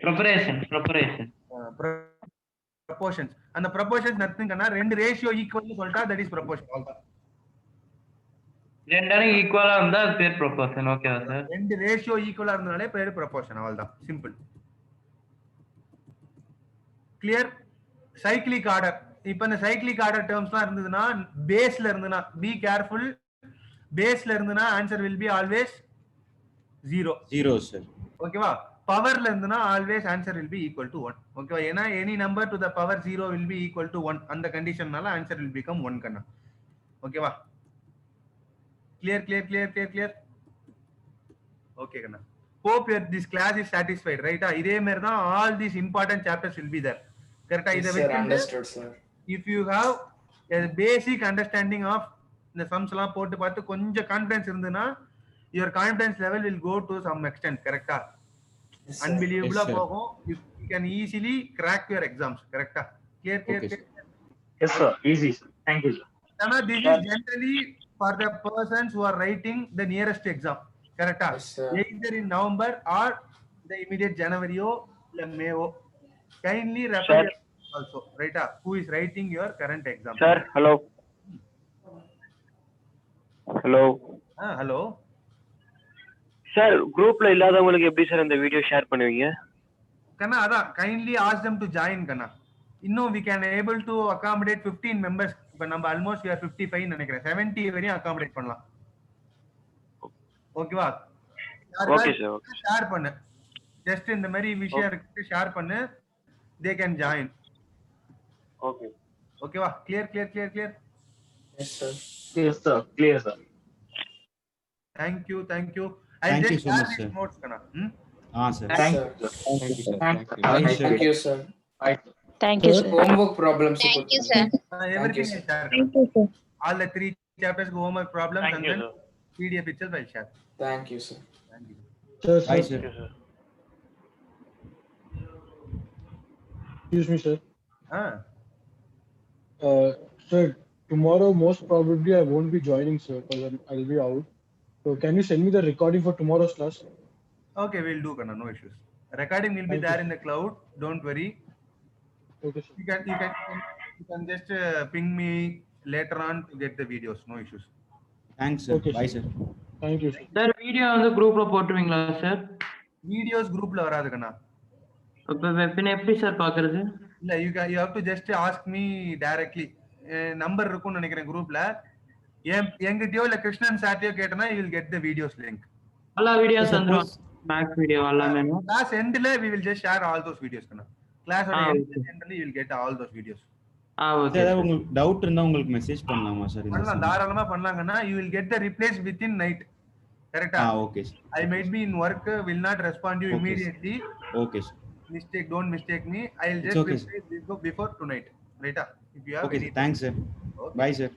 ப்ரொபரேஷன் proportions. அந்த proportions nothing கண்ணா, ரெண்டு ரேஷியோ ஈக்குவல்னு சொல்லிட்டா that is proportion. அவ்வளவுதான். ரெண்டும் ஈக்குவலா இருந்தா அது பேர் ப்ரொபோர்ஷன். ஓகேவா சார்? ரெண்டு ரேஷியோ ஈக்குவலா இருந்தாலே பேர் ப்ரொபோர்ஷன். அவ்வளவுதான். சிம்பிள். கிளியர்? Cyclic order. இப்போ இந்த சைக்கிளிக் ஆர்டர் டேர்ம்ஸ்லாம் இருந்ததுன்னா பேஸ்ல இருந்ததுன்னா பி கேர்ஃபுல். பேஸ்ல இருந்ததுன்னா answer will be always 0 sir. ஓகேவா? பவர்ல இருந்ததுன்னா always answer will be equal to 1. ஓகேவா? ஏன்னா any number to the power 0 will be equal to 1. அந்த கண்டிஷன்னால ஆன்சர் வில் பிகம் 1 கண்ணா. ஓகேவா? clear. Okay kanna. Hope this class is satisfied, right? இதே மாதிரி தான் all these important chapters will be there. Correct? Yes, sir, understood, sir. If you have a basic understanding of the sums எல்லாம் போட்டு பார்த்து கொஞ்சம் confidence இருந்ததுன்னா your confidence level will go to some extent. Correct? Yes, Unbelievable போகும். You can easily crack your exams. Correct? Clear. Yes sir, easy sir. Thank you sir. Now this is generally for the persons who are writing the nearest exam. Correct? Yes, sir. Either in November or the immediate January or May. Kindly refer also, right? Who is writing your current exam? Sir, hello. Hello. Sir, groupல இல்லாதவங்களுக்கு எப்படி sir இந்த video share பண்ணுவீங்க? Kanna, அதான் kindly ask them to join kanna. இன்னும் we can able to accommodate 15 members. இப்ப நம்ம almost we are 55 நினைக்கிறேன். 70 வரையும் accommodate பண்ணலாம். ஓகேவா? Okay, sir. ஷேர் பண்ணு. ஜஸ்ட் இந்த மாதிரி விஷயம் இருக்கு ஷேர் பண்ணு. They can join. Okay. ஓகேவா? Clear. Yes, sir. Clear, sir. Thank you. Thank I'll you just so share much, these sir. notes, Kana. Sir. Thank Sir. you, sir. Thank you, sir. Bye, sir. Thank you, sir. Thank you, sir. Homework problems. Thank you, sir. Everything sir. is shared. Thank you, sir. All the 3 chapters homework problems Thank and you, then sir. PDF itself I'll share. Thank you, sir. Thank you. Bye, sir. Excuse me, sir. Ah. Sir, tomorrow most probably I won't be joining, sir, because I'll be out. So can you send me the recording for tomorrow's class? Okay, we'll do, Kana. No issues. Recording will be Thank there you. in the cloud. Don't worry. Okay, sir. You can just ping me later on to get the videos. No issues. Thanks, sir. Okay, Bye, sir. Thank you, sir. Sir video வந்து குரூப்ல போட்டுருவீங்களா sir? Videos groupல வராது, Kana. பின்ன எப்படி sir பாக்குறது? இல்ல, you have to just ask me directly. Number இருக்கும்னு நினைக்கிறேன் குரூப்ல. எங்கிட்டயோ இல்ல கிருஷ்ணன் சார்ட்டியோ கேட்டனா you will get the videos link. எல்லா வீடியோஸ் வந்துரும். பேக் வீடியோ எல்லாமே. Class endல we will just share all those videos, Kana. Class endல you will get all those videos. Okay. ஏதாவது உங்களுக்கு டவுட் இருந்தா உங்களுக்கு மெசேஜ் பண்ணலாமா சார்? பண்ணலாம், தாராளமா பண்ணலாங்கன்னா you will get the replies within night. Correct? Okay, sir. I might be in work, will not respond you immediately. Okay, sir. Don't mistake me. I'll It's just okay, reply before tonight. Right? If you have Okay, any sir. Thanks, sir. Okay. Bye, sir.